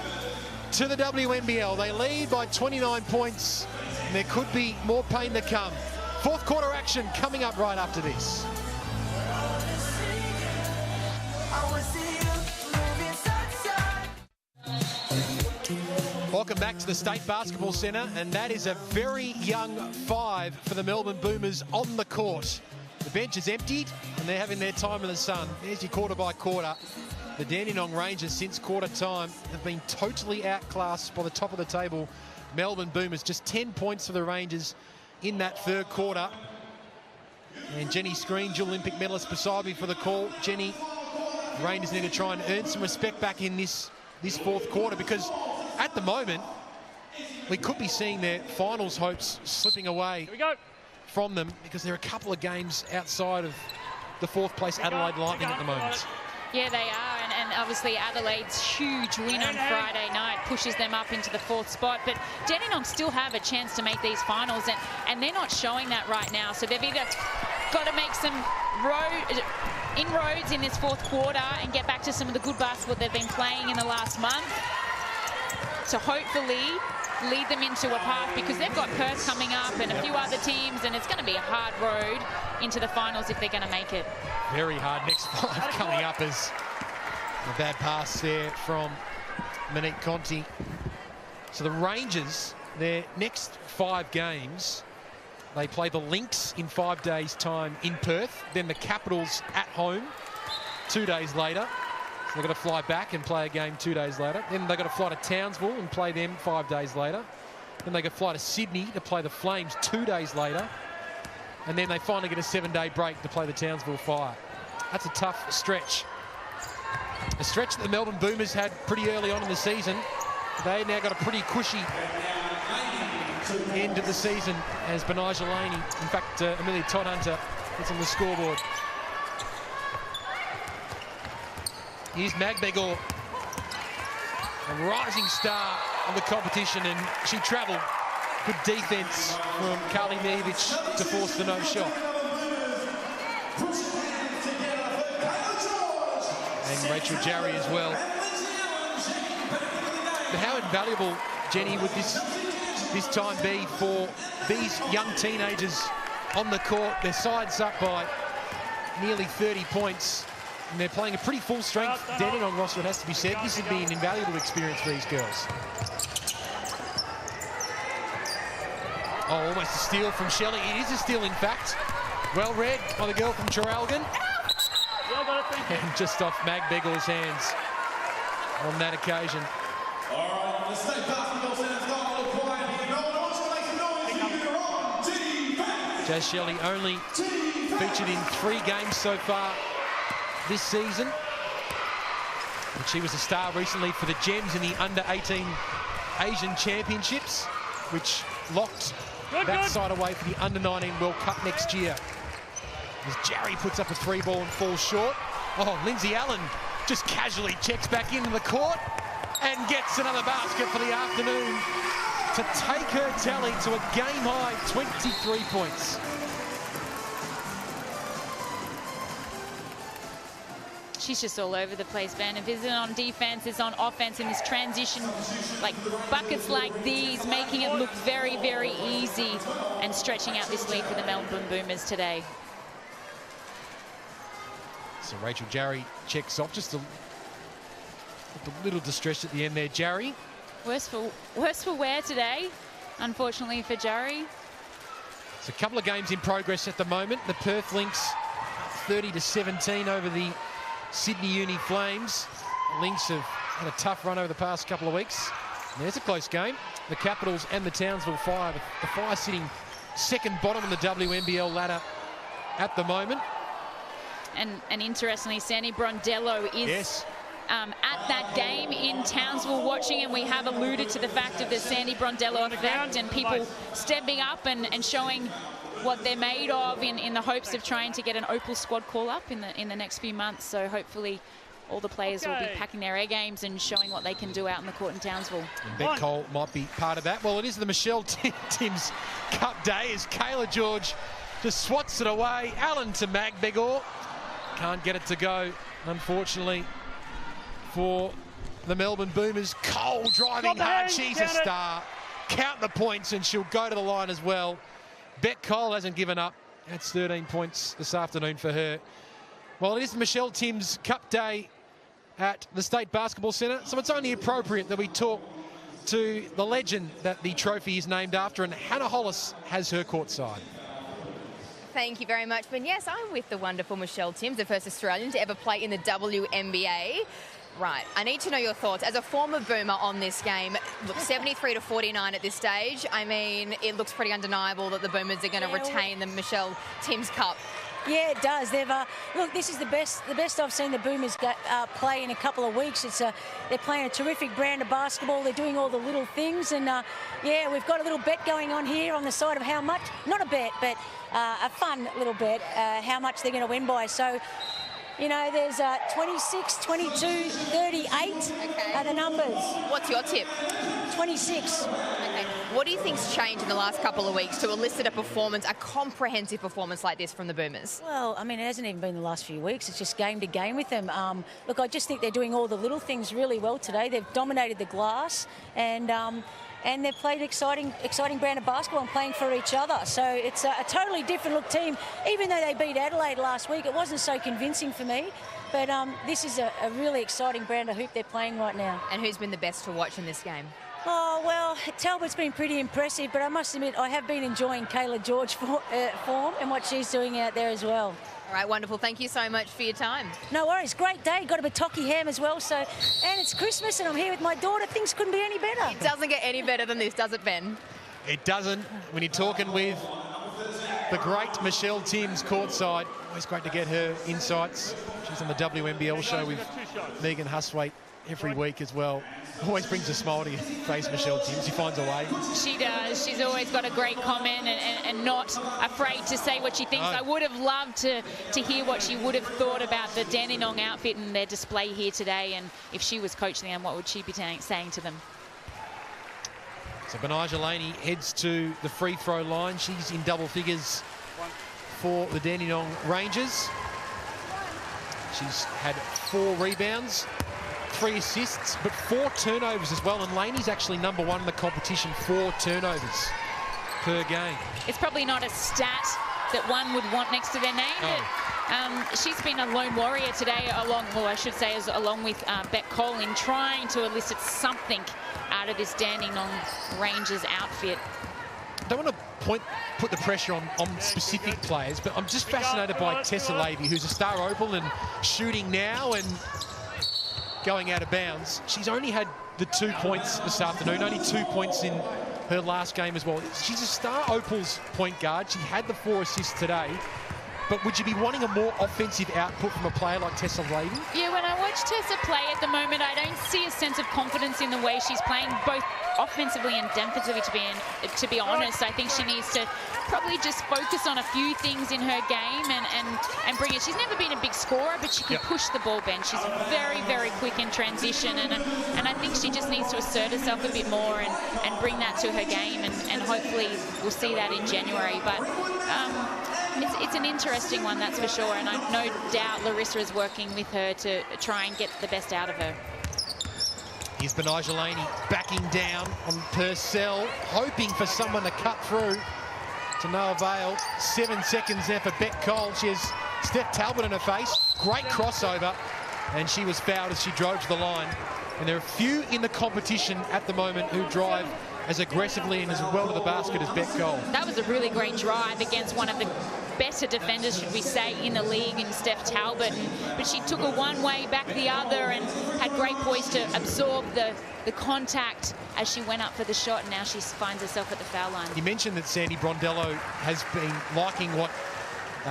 to the WNBL. They lead by 29 points, and there could be more pain to come. 4th quarter action coming up right after this. Welcome back to the State Basketball Centre, and that is a very young 5 for the Melbourne Boomers on the court. The bench is emptied, and they're having their time in the sun. There's your quarter by quarter. The Dandenong Rangers, since quarter time, have been totally outclassed by the top of the table Melbourne Boomers. Just 10 points for the Rangers in that 3rd quarter. And Jenny Screen, dual Olympic medalist, beside me for the call. Jenny, the Rangers need to try and earn some respect back in this 4th quarter, because at the moment, we could be seeing their finals hopes slipping away from them, because there are a couple of games outside of the 4th place Adelaide Lightning at the moment. Yeah, they are, and obviously Adelaide's huge win on Friday night pushes them up into the 4th spot, but Dandenong still have a chance to make these finals, and they're not showing that right now, so they've either got to make some inroads in this 4th quarter and get back to some of the good basketball they've been playing in the last month to hopefully lead them into a path, because they've got Perth coming up and a few other teams, and it's going to be a hard road into the finals if they're going to make it. Very hard. Next 5 coming up as a bad pass there from Monique Conti. So the Rangers, their next 5 games, they play the Lynx in 5 days' time in Perth, then the Capitals at home 2 days later. So they've got to fly back and play a game 2 days later. Then they've got to fly to Townsville and play them 5 days later. Then they got to fly to Sydney to play the Flames 2 days later. And then they finally get a 7-day break to play the Townsville Fire. That's a tough stretch. A stretch that the Melbourne Boomers had pretty early on in the season. They now got a pretty cushy end of the season as Benaja Laney, in fact, Amelia Todd-Hunter It's on the scoreboard. Here's Magbegor, a rising star of the competition, and she travelled. Good defence from Carly Mijevic to force the no shot. And Rachel Jarry as well. But how invaluable, Jenny, would this time be for these young teenagers on the court? Their side's up by nearly 30 points. And they're playing a pretty full-strength Dandenong roster, it has to be said. This would be an invaluable experience for these girls. Oh, almost a steal from Shelley. It is a steal, in fact. Well read by the girl from Traralgon. And just off Magbegor's hands on that occasion. The state basketball center's got a little quiet here. No, defense. Jazz Shelley only featured in 3 games so far this season. And she was a star recently for the Gems in the Under-18 Asian Championships, which locked that side away for the Under-19 World Cup next year. As Jarry puts up a 3-ball and falls short. Oh, Lindsay Allen just casually checks back into the court and gets another basket for the afternoon to take her tally to a game-high 23 points. She's just all over the place, Ben. If it's on defense, it's on offense in this transition, like buckets like these, making it look very, very easy and stretching out this lead for the Melbourne Boomers today. So Rachel Jarry checks off, just a little distressed at the end there, Jarry. Worse for wear today, unfortunately for Jarry. It's a couple of games in progress at the moment. The Perth Lynx 30-17 over the Sydney Uni Flames. The Lynx have had a tough run over the past couple of weeks. And there's a close game. The Capitals and the Townsville Fire. The Fire sitting second bottom of the WNBL ladder at the moment. And interestingly, Sandy Brondello is at that game in Townsville watching, and we have alluded to the fact of the Sandy Brondello effect and people stepping up and showing what they're made of in the hopes of trying to get an Opal squad call up in the next few months. So hopefully all the players will be packing their A games and showing what they can do out in the court in Townsville. And Bet Cole might be part of that. Well, it is the Michelle Timms Cup day as Kayla George just swats it away. Allen to Magbegor. Can't get it to go, unfortunately, for the Melbourne Boomers. Cole driving hard. She's a star. Count the points and she'll go to the line as well. Bet Cole hasn't given up. That's 13 points this afternoon for her. Well, it is Michelle Timms Cup day at the State Basketball Centre, so it's only appropriate that we talk to the legend that the trophy is named after, and Hannah Hollis has her courtside. Thank you very much. But yes, I'm with the wonderful Michelle Timms, the first Australian to ever play in the WNBA. Right, I need to know your thoughts. As a former Boomer on this game, look, 73-49 at this stage. I mean, it looks pretty undeniable that the Boomers are going to retain the Michelle Timms Cup. Yeah, it does. They've look. This is the best I've seen the Boomers play in a couple of weeks. They're playing a terrific brand of basketball. They're doing all the little things, and yeah, we've got a little bet going on here on the side of how much. Not a bet, but a fun little bet. How much they're going to win by. So, you know, there's 26, 22, 38 are the numbers. What's your tip? 26. Okay. What do you think's changed in the last couple of weeks to elicit a performance, a comprehensive performance like this from the Boomers? Well, I mean, it hasn't even been the last few weeks. It's just game to game with them. Look, I just think they're doing all the little things really well today. They've dominated the glass, and they've played exciting brand of basketball and playing for each other. So it's a totally different look team. Even though they beat Adelaide last week, it wasn't so convincing for me. But this is a really exciting brand of hoop they're playing right now. And who's been the best to watch in this game? Oh, well, Talbot's been pretty impressive, but I must admit I have been enjoying Kayla George form and what she's doing out there as well. All right, wonderful. Thank you so much for your time. No worries. Great day. Got a Bataki ham as well. So, and it's Christmas and I'm here with my daughter. Things couldn't be any better. It doesn't get any better than this, does it, Ben? It doesn't. When you're talking with the great Michelle Timms courtside, always great to get her insights. She's on the WNBL show with Megan Hustwaite every week as well. Always brings a smile to your face, Michelle Timms. She finds a way. She does. She's always got a great comment and not afraid to say what she thinks. No. I would have loved to hear what she would have thought about the Dandenong outfit and their display here today. And if she was coaching them, what would she be saying to them? So Benaja Laney heads to the free throw line. She's in double figures for the Dandenong Rangers. She's had 4 rebounds, 3 assists, but 4 turnovers as well. And Laney's actually number 1 in the competition, 4 turnovers per game. It's probably not a stat that one would want next to their name. Oh. But, she's been a lone warrior today, along with Beck Cole, in trying to elicit something out of this Dandenong Rangers outfit. I don't want to put the pressure on specific players, but I'm just fascinated by Tessa Lavey, who's a star opal and shooting now and going out of bounds. She's only had the 2 points this afternoon, only 2 points in her last game as well. She's a star opals point guard. She had the 4 assists today. But would you be wanting a more offensive output from a player like Tessa Lavey? Yeah, when I watch Tessa play at the moment, I don't see a sense of confidence in the way she's playing, both offensively and defensively, to be honest. I think she needs to probably just focus on a few things in her game and bring it. She's never been a big scorer, but she can push the ball, Ben. She's very, very quick in transition, and I think she just needs to assert herself a bit more and bring that to her game, and hopefully we'll see that in January. But it's an interesting one, that's for sure, and I've no doubt Larissa is working with her to try and get the best out of her. Here's Benaja Laney backing down on Purcell, hoping for someone to cut through, to no avail. 7 seconds there for Beck Cole. She has Steph Talbot in her face. Great crossover, and she was fouled as she drove to the line. And there are a few in the competition at the moment who drive as aggressively and as well to the basket as Beck Cole. That was a really great drive against one of the better defenders, should we say, in the league, in Steph Talbot. But she took her one way, back the other, and had great poise to absorb the contact as she went up for the shot, and now she finds herself at the foul line. You mentioned that Sandy Brondello has been liking what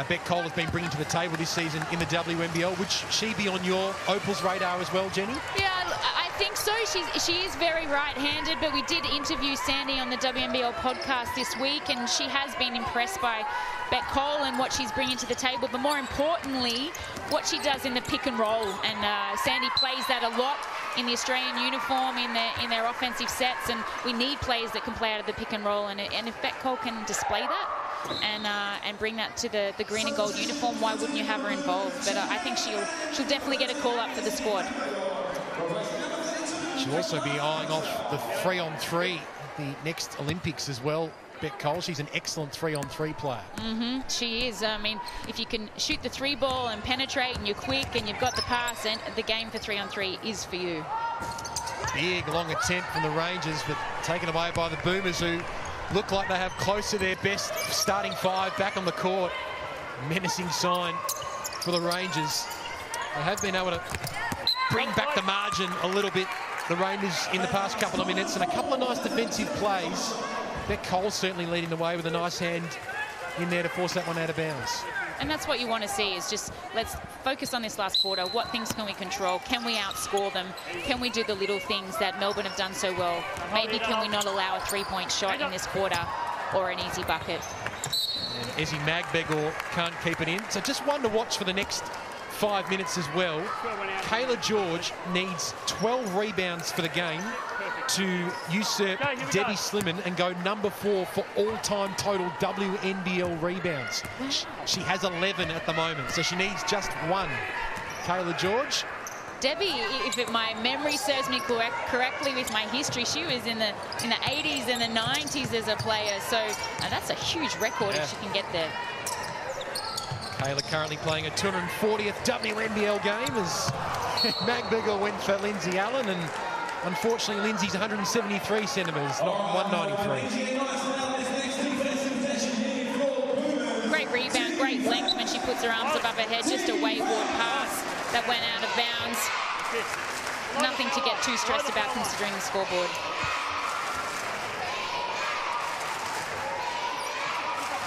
Beck Cole has been bringing to the table this season in the WNBL. Would she be on your Opals radar as well, Jenny? Yeah, I think so. She is very right-handed, but we did interview Sandy on the WNBL podcast this week, and she has been impressed by Beck Cole and what she's bringing to the table, but more importantly, what she does in the pick and roll. And Sandy plays that a lot in the Australian uniform, in their offensive sets, and we need players that can play out of the pick and roll. And if Beck Cole can display that and bring that to the green and gold uniform, why wouldn't you have her involved? But I think she'll definitely get a call up for the squad. She'll also be eyeing off the 3-on-3 at the next Olympics as well. Beck Cole, she's an excellent 3-on-3 player. She is. I mean, if you can shoot the 3 ball and penetrate, and you're quick and you've got the pass, and the game for 3-on-3 is for you. Big long attempt from the Rangers, but taken away by the Boomers, who look like they have close to their best starting 5 back on the court. Menacing sign for the Rangers. They have been able to bring back the margin a little bit, the Rangers, in the past couple of minutes, and a couple of nice defensive plays. Beck Cole certainly leading the way with a nice hand in there to force that one out of bounds. And that's what you want to see, is just let's focus on this last quarter. What things can we control? Can we outscore them? Can we do the little things that Melbourne have done so well? Maybe can we not allow a 3-point shot in this quarter or an easy bucket? And Ezzy Magbegor can't keep it in. So just one to watch for the next 5 minutes as well. Kayla George needs 12 rebounds for the game to usurp Debbie Slimman and go number 4 for all-time total WNBL rebounds. She has 11 at the moment, so she needs just 1. Kayla George. Debbie, if my memory serves me correctly with my history, she was in the 80s and the 90s as a player, so that's a huge record if she can get there. Kayla currently playing a 240th WNBL game as Magbegor went for Lindsay Allen, and unfortunately Lindsay's 173 centimetres, not 193. Great rebound, great length when she puts her arms above her head, just a wayward pass that went out of bounds. Nothing to get too stressed about considering the scoreboard.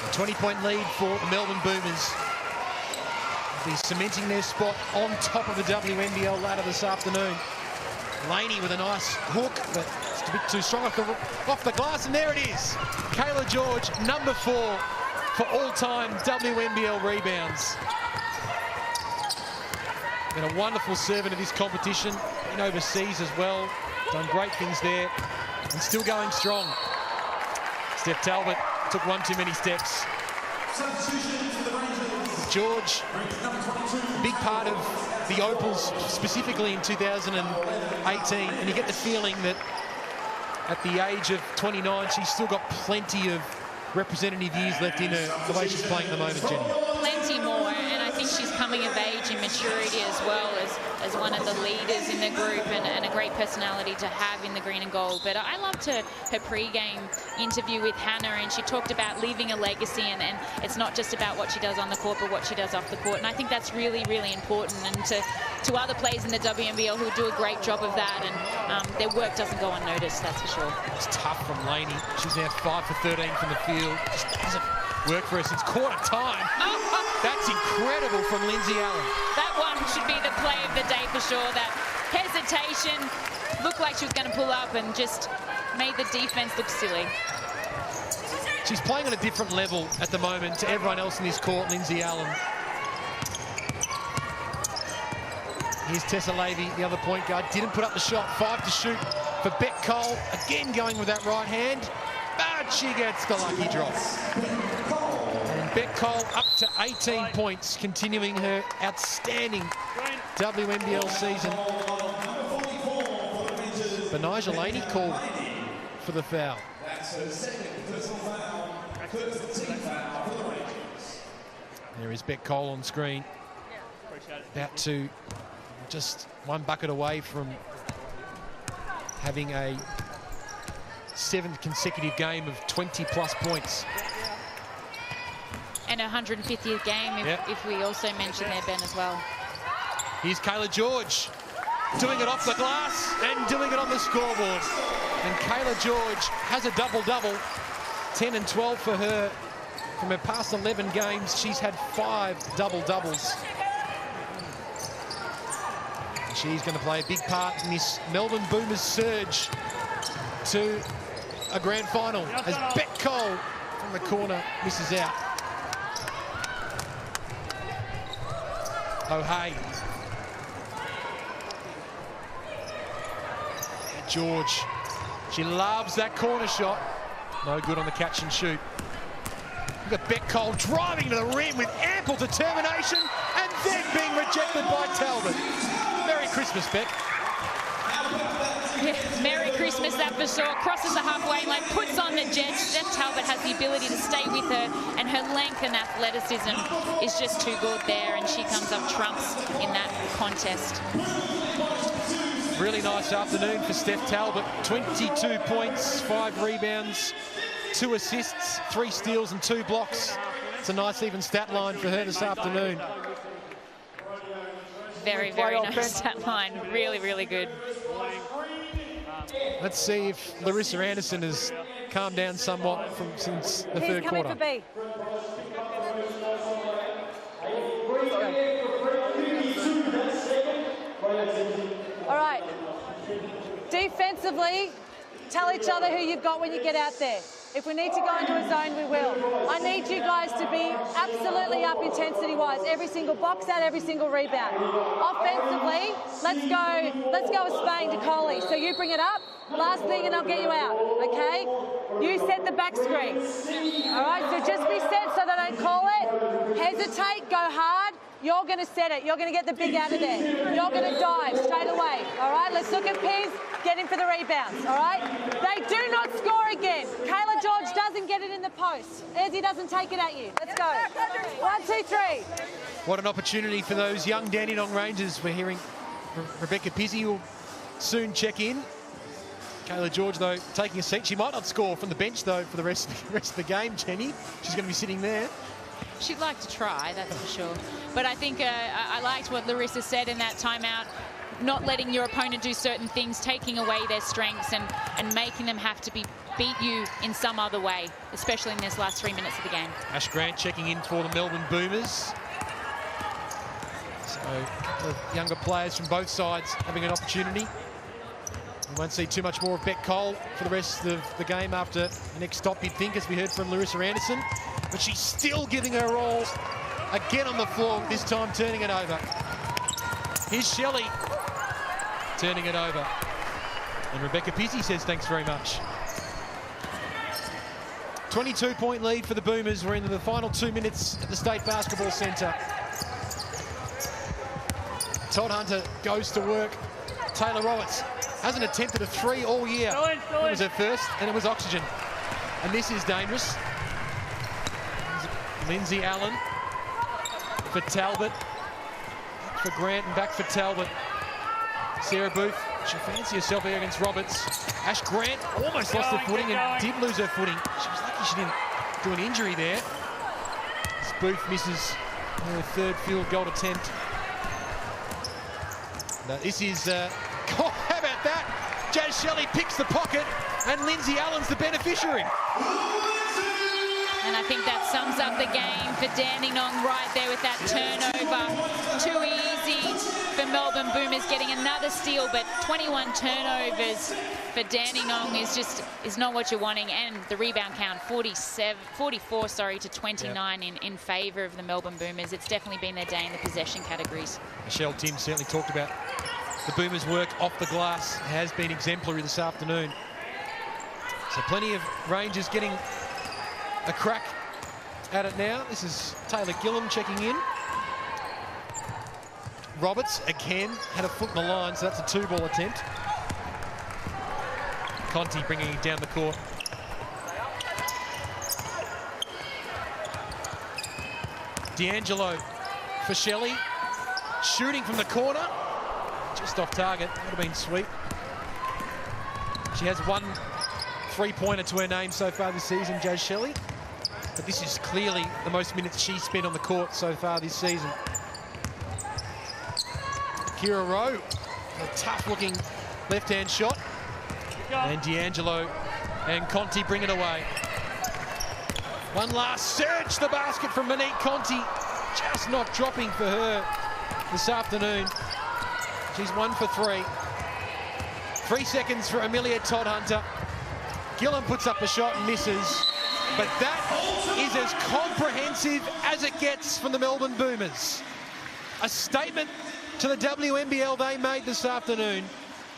A 20-point lead for the Melbourne Boomers. They'll be cementing their spot on top of the WNBL ladder this afternoon. Laney with a nice hook, but it's a bit too strong off the glass, and there it is. Kayla George, number 4 for all-time WNBL rebounds. Been a wonderful servant of this competition, in overseas as well. Done great things there, and still going strong. Steph Talbot took one too many steps. George, a big part of the Opals, specifically in 2018, and you get the feeling that at the age of 29, she's still got plenty of representative years left in her, the way she's playing at the moment, Jenny. Plenty more, and I think she's coming of age in maturity as well as one of the leaders in the group, and a great personality to have in the green and gold. But I loved her pre-game interview with Hannah, and she talked about leaving a legacy, and it's not just about what she does on the court, but what she does off the court. And I think that's really, really important. And to other players in the WNBL who do a great job of that, and their work doesn't go unnoticed, that's for sure. It's tough from Laney. She's now 5 for 13 from the field. Just hasn't worked for her since quarter time. That's incredible from Lindsay Allen. That one should be the play of the day for sure. That hesitation, looked like she was going to pull up and just made the defense look silly. She's playing on a different level at the moment to everyone else in this court, Lindsay Allen. Here's Tessa Lavey, the other point guard. Didn't put up the shot. 5 to shoot for Beck Cole. Again going with that right hand. But she gets the lucky drop. And Beck Cole up to 18 points, continuing her outstanding WNBL season. Benija Laney called for the foul. There is Beck Cole on screen. About to just one bucket away from having a 7th consecutive game of 20-plus points. And 150th game, if we also mention there, Ben, as well. Here's Kayla George doing it off the glass and doing it on the scoreboard. And Kayla George has a double-double, 10 and 12 for her. From her past 11 games, she's had 5 double-doubles. She's going to play a big part in this Melbourne Boomers surge to a grand final as Beck Cole from the corner misses out. O'Hay. George. She loves that corner shot. No good on the catch and shoot. Look at Beck Cole driving to the rim with ample determination and then being rejected by Talbot. Merry Christmas, Beck. Yeah, Merry Christmas, that for sure. Crosses the halfway line, puts on the jet. Steph Talbot has the ability to stay with her, and her length and athleticism is just too good there, and she comes up trumps in that contest. Really nice afternoon for Steph Talbot. 22 points, 5 rebounds, 2 assists, 3 steals and 2 blocks. It's a nice even stat line for her this afternoon. Very, very nice stat line. Really, really good. Let's see if Larissa Anderson has calmed down somewhat since the third quarter. For B. All right. Defensively, tell each other who you've got when you get out there. If we need to go into a zone, we will. I need you guys to be absolutely up intensity-wise. Every single box out, every single rebound. Offensively, let's go with Spain to Coley. So you bring it up, last thing, and I'll get you out, okay? You set the back screen. All right, so just be set so they don't call it. Hesitate, go hard. You're going to set it. You're going to get the big out of there. You're going to dive straight away. All right, let's look at Piz. Get in for the rebounds, all right? They do not score again. Kayla George doesn't get it in the post. Ezzy doesn't take it at you. Let's go. 1, 2, 3. What an opportunity for those young Dandenong Rangers. We're hearing Rebecca Pizzi will soon check in. Kayla George, though, taking a seat. She might not score from the bench, though, for the rest of the game, Jenny. She's going to be sitting there. She'd like to try, that's for sure. But I think I liked what Larissa said in that timeout. Not letting your opponent do certain things, taking away their strengths and making them have to beat you in some other way, especially in this last 3 minutes of the game. Ash Grant checking in for the Melbourne Boomers. So a couple of younger players from both sides having an opportunity. We won't see too much more of Beck Cole for the rest of the game after the next stop, you'd think, as we heard from Larissa Anderson. But she's still giving her all. Again on the floor, this time turning it over. Here's Shelley turning it over. And Rebecca Pizzi says thanks very much. 22-point lead for the Boomers. We're into the final 2 minutes at the State Basketball Centre. Todd Hunter goes to work. Taylor Roberts hasn't attempted a three all year. It was her first, and it was oxygen. And this is dangerous. Lindsay Allen for Talbot. Back for Grant and back for Talbot. Sarah Booth, she'll fancy herself here against Roberts. Ash Grant almost lost her footing and did lose her footing. She was lucky she didn't do an injury there. As Booth misses her third field goal attempt. Now this is, how about that? Jazz Shelley picks the pocket and Lindsay Allen's the beneficiary. And I think that sums up the game for Dandenong right there with that turnover. Too easy for Melbourne Boomers getting another steal, but 21 turnovers for Dandenong is not what you're wanting. And the rebound count, 44 to 29 in favour of the Melbourne Boomers. It's definitely been their day in the possession categories. Michelle Tim certainly talked about the Boomers' work off the glass has been exemplary this afternoon. So plenty of Rangers getting a crack at it now. This is Taylor Gillam checking in. Roberts again had a foot in the line, so that's a two-ball attempt. Conti bringing it down the court. D'Angelo for Shelley. Shooting from the corner. Just off target. That would have been sweet. She has one three-pointer to her name so far this season, Jazz Shelley. But this is clearly the most minutes she's spent on the court so far this season. Kira Rowe, a tough-looking left-hand shot. And D'Angelo and Conti bring it away. One last surge to the basket from Monique Conti. Just not dropping for her this afternoon. She's 1 for 3. 3 seconds for Amelia Todd Hunter. Gillam puts up a shot and misses. But that is as comprehensive as it gets from the Melbourne Boomers. A statement to the WNBL they made this afternoon.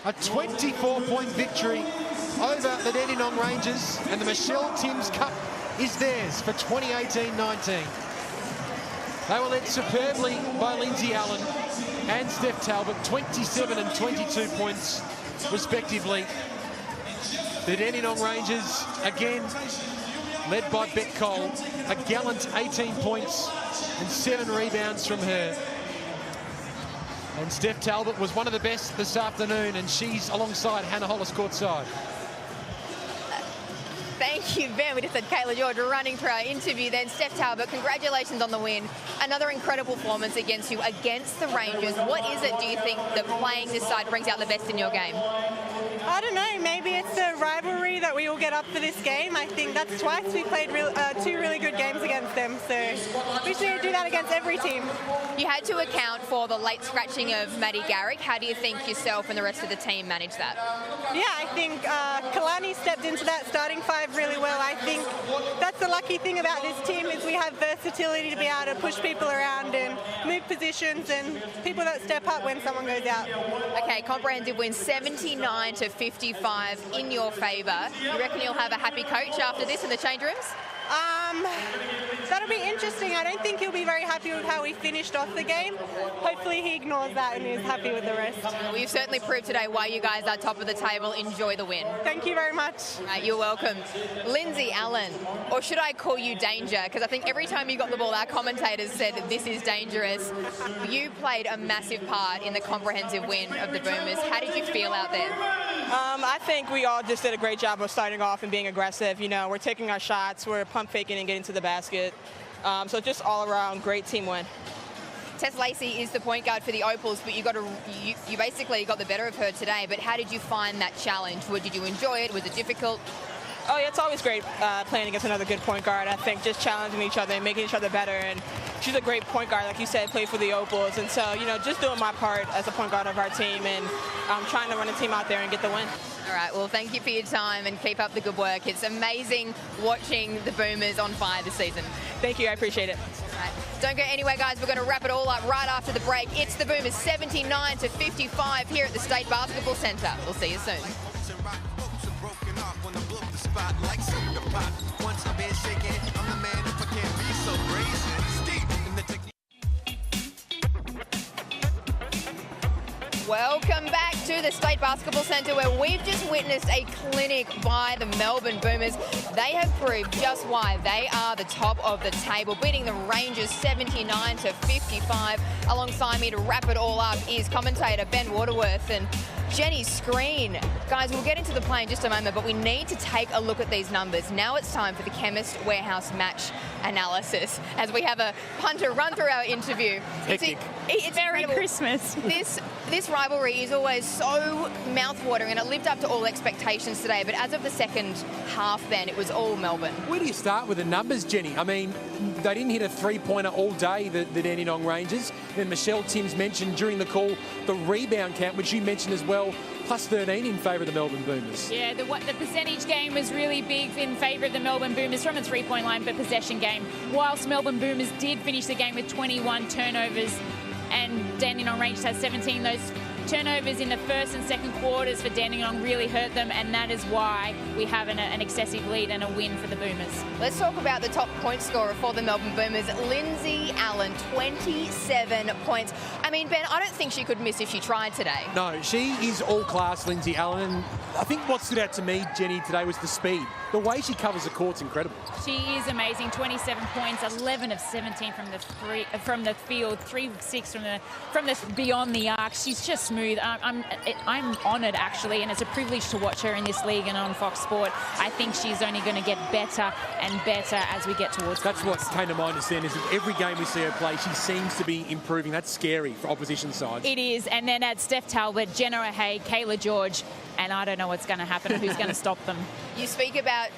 A 24-point victory over the Dandenong Rangers, and the Michelle Timms Cup is theirs for 2018-19. They were led superbly by Lindsay Allen and Steph Talbot, 27 and 22 points respectively. The Dandenong Rangers, again, led by Beck Cole, a gallant 18 points and 7 rebounds from her. And Steph Talbot was one of the best this afternoon, and she's alongside Hannah Hollis courtside. Thank you, Ben. We just had Kayla George running through our interview then. Steph Talbot, congratulations on the win. Another incredible performance against the Rangers. What is it, do you think, that playing this side brings out the best in your game? I don't know, maybe it's the rivalry that we all get up for this game. I think that's twice we played 2 really good games against them, so we should do that against every team. You had to account for the late scratching of Maddie Garrick. How do you think yourself and the rest of the team managed that? Yeah, I think Kalani stepped into that starting 5 really well. I think that's the lucky thing about this team is we have versatility to be able to push people around and move positions and people that step up when someone goes out. Okay, comprehensive win 79-55 in your favour. You reckon you'll have a happy coach after this in the change rooms? That'll be interesting. I don't think he'll be very happy with how we finished off the game. Hopefully he ignores that and is happy with the rest. Well, you've certainly proved today why you guys are top of the table. Enjoy the win. Thank you very much. You're welcome. Lindsay Allen, or should I call you Danger? Because I think every time you got the ball, our commentators said that this is dangerous. You played a massive part in the comprehensive win of the Boomers. How did you feel out there? I think we all just did a great job of starting off and being aggressive. You know, we're taking our shots, we're pump faking and getting to the basket. So just all around great team win. Tess Lacey is the point guard for the Opals, but you basically got the better of her today. But how did you find that challenge? Did you enjoy it? Was it difficult? Oh, yeah, it's always great playing against another good point guard. I think just challenging each other and making each other better. And she's a great point guard, like you said, played for the Opals. And so, you know, just doing my part as a point guard of our team and trying to run the team out there and get the win. All right, well, thank you for your time and keep up the good work. It's amazing watching the Boomers on fire this season. Thank you, I appreciate it. All right, don't go anywhere, guys. We're going to wrap it all up right after the break. It's the Boomers 79-55 here at the State Basketball Centre. We'll see you soon. Welcome back to the State Basketball Centre, where we've just witnessed a clinic by the Melbourne Boomers. They have proved just why they are the top of the table, beating the Rangers 79-55. Alongside me to wrap it all up is commentator Ben Waterworth and Jenny Screen. Guys, we'll get into the play in just a moment, but we need to take a look at these numbers. Now it's time for the Chemist Warehouse match analysis, as we have a punter run through our interview. Hectic. It's Merry incredible. Christmas. This rivalry is always so mouth-watering, and it lived up to all expectations today. But as of the second half then, it was all Melbourne. Where do you start with the numbers, Jenny? I mean, they didn't hit a three-pointer all day, the Dandenong Rangers. Then Michelle Timms mentioned during the call the rebound count, which you mentioned as well, plus 13 in favour of the Melbourne Boomers. Yeah, the percentage game was really big in favour of the Melbourne Boomers from a three-point line, but possession game. Whilst Melbourne Boomers did finish the game with 21 turnovers, and Dandenong Rangers has 17, those turnovers in the first and second quarters for Dandenong really hurt them, and that is why we have an excessive lead and a win for the Boomers. Let's talk about the top point scorer for the Melbourne Boomers, Lindsay Allen, 27 points. I mean, Ben, I don't think she could miss if she tried today. No, she is all-class, Lindsay Allen. I think what stood out to me, Jenny, today was the speed. The way she covers the court's incredible. She is amazing. 27 points, 11 of 17 from the field, 3 of 6 from the beyond the arc. She's just smooth. I'm honoured, actually, and it's a privilege to watch her in this league and on Fox Sport. I think she's only going to get better and better as we get towards. That's what came to mind just then, is that every game we see her play, she seems to be improving. That's scary for opposition sides. It is, and then add Steph Talbot, Jenna O'Hay, Kayla George, and I don't know what's going to happen, who's going to stop them. You speak about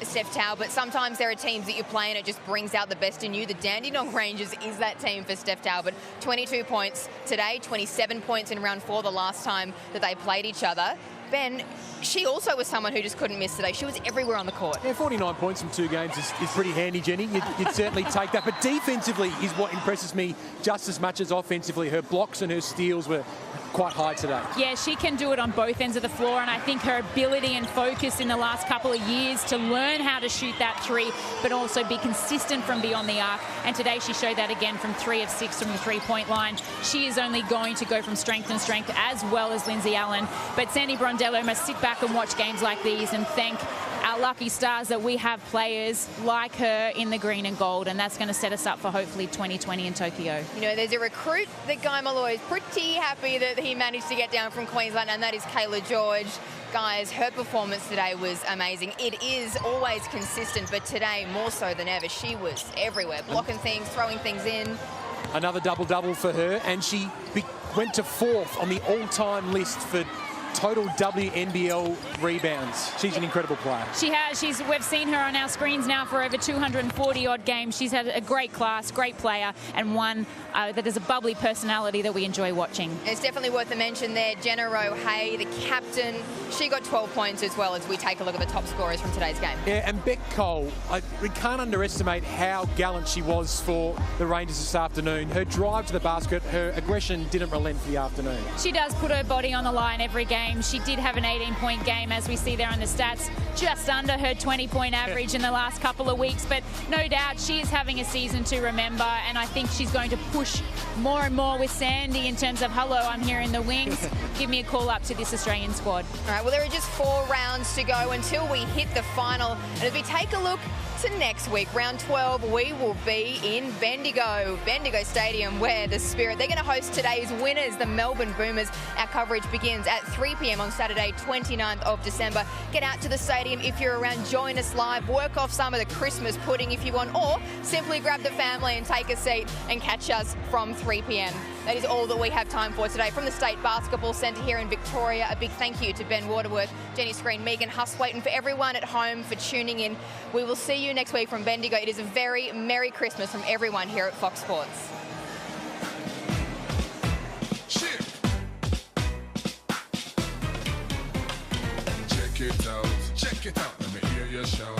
Steph Talbot. Sometimes there are teams that you play and it just brings out the best in you. The Dandenong Rangers is that team for Steph Talbot. 22 points today, 27 points in round 4 the last time that they played each other. Ben, she also was someone who just couldn't miss today. She was everywhere on the court. Yeah, 49 points from 2 games is pretty handy, Jenny. You'd certainly take that. But defensively is what impresses me just as much as offensively. Her blocks and her steals were quite high today. Yeah, she can do it on both ends of the floor, and I think her ability and focus in the last couple of years to learn how to shoot that three, but also be consistent from beyond the arc. And today she showed that again from 3 of 6 from the three-point line. She is only going to go from strength and strength, as well as Lindsay Allen. But Sandy Brondello must sit back and watch games like these and thank our lucky stars that we have players like her in the green and gold, and that's going to set us up for hopefully 2020 in Tokyo. You know, there's a recruit that Guy Malloy is pretty happy that he managed to get down from Queensland, and that is Kayla George. Guys, her performance today was amazing. It is always consistent, but today more so than ever. She was everywhere, blocking things, throwing things in. Another double-double for her, and she went to 4th on the all-time list for total WNBL rebounds. She's an incredible player. She has. We've seen her on our screens now for over 240 odd games. She's had a great class, great player, and one that has a bubbly personality that we enjoy watching. It's definitely worth a mention there. Jenna O'Hay, the captain, she got 12 points as well, as we take a look at the top scorers from today's game. Yeah, and Beck Cole, we can't underestimate how gallant she was for the Rangers this afternoon. Her drive to the basket, her aggression didn't relent for the afternoon. She does put her body on the line every game. She did have an 18-point game, as we see there on the stats, just under her 20-point average in the last couple of weeks. But no doubt she is having a season to remember, and I think she's going to push more and more with Sandy in terms of, hello, I'm here in the wings. Give me a call up to this Australian squad. All right, well, there are just 4 rounds to go until we hit the final. And as we take a look to next week, round 12, we will be in Bendigo Stadium, where the Spirit, they're going to host today's winners, the Melbourne Boomers. Our coverage begins at 3 3 p.m. on Saturday, 29th of December. Get out to the stadium if you're around. Join us live. Work off some of the Christmas pudding if you want, or simply grab the family and take a seat and catch us from 3 p.m. That is all that we have time for today. From the State Basketball Centre here in Victoria, a big thank you to Ben Waterworth, Jenny Screen, Megan Huswaite, and for everyone at home for tuning in. We will see you next week from Bendigo. It is a very Merry Christmas from everyone here at Fox Sports. Check it out, let me hear your shout.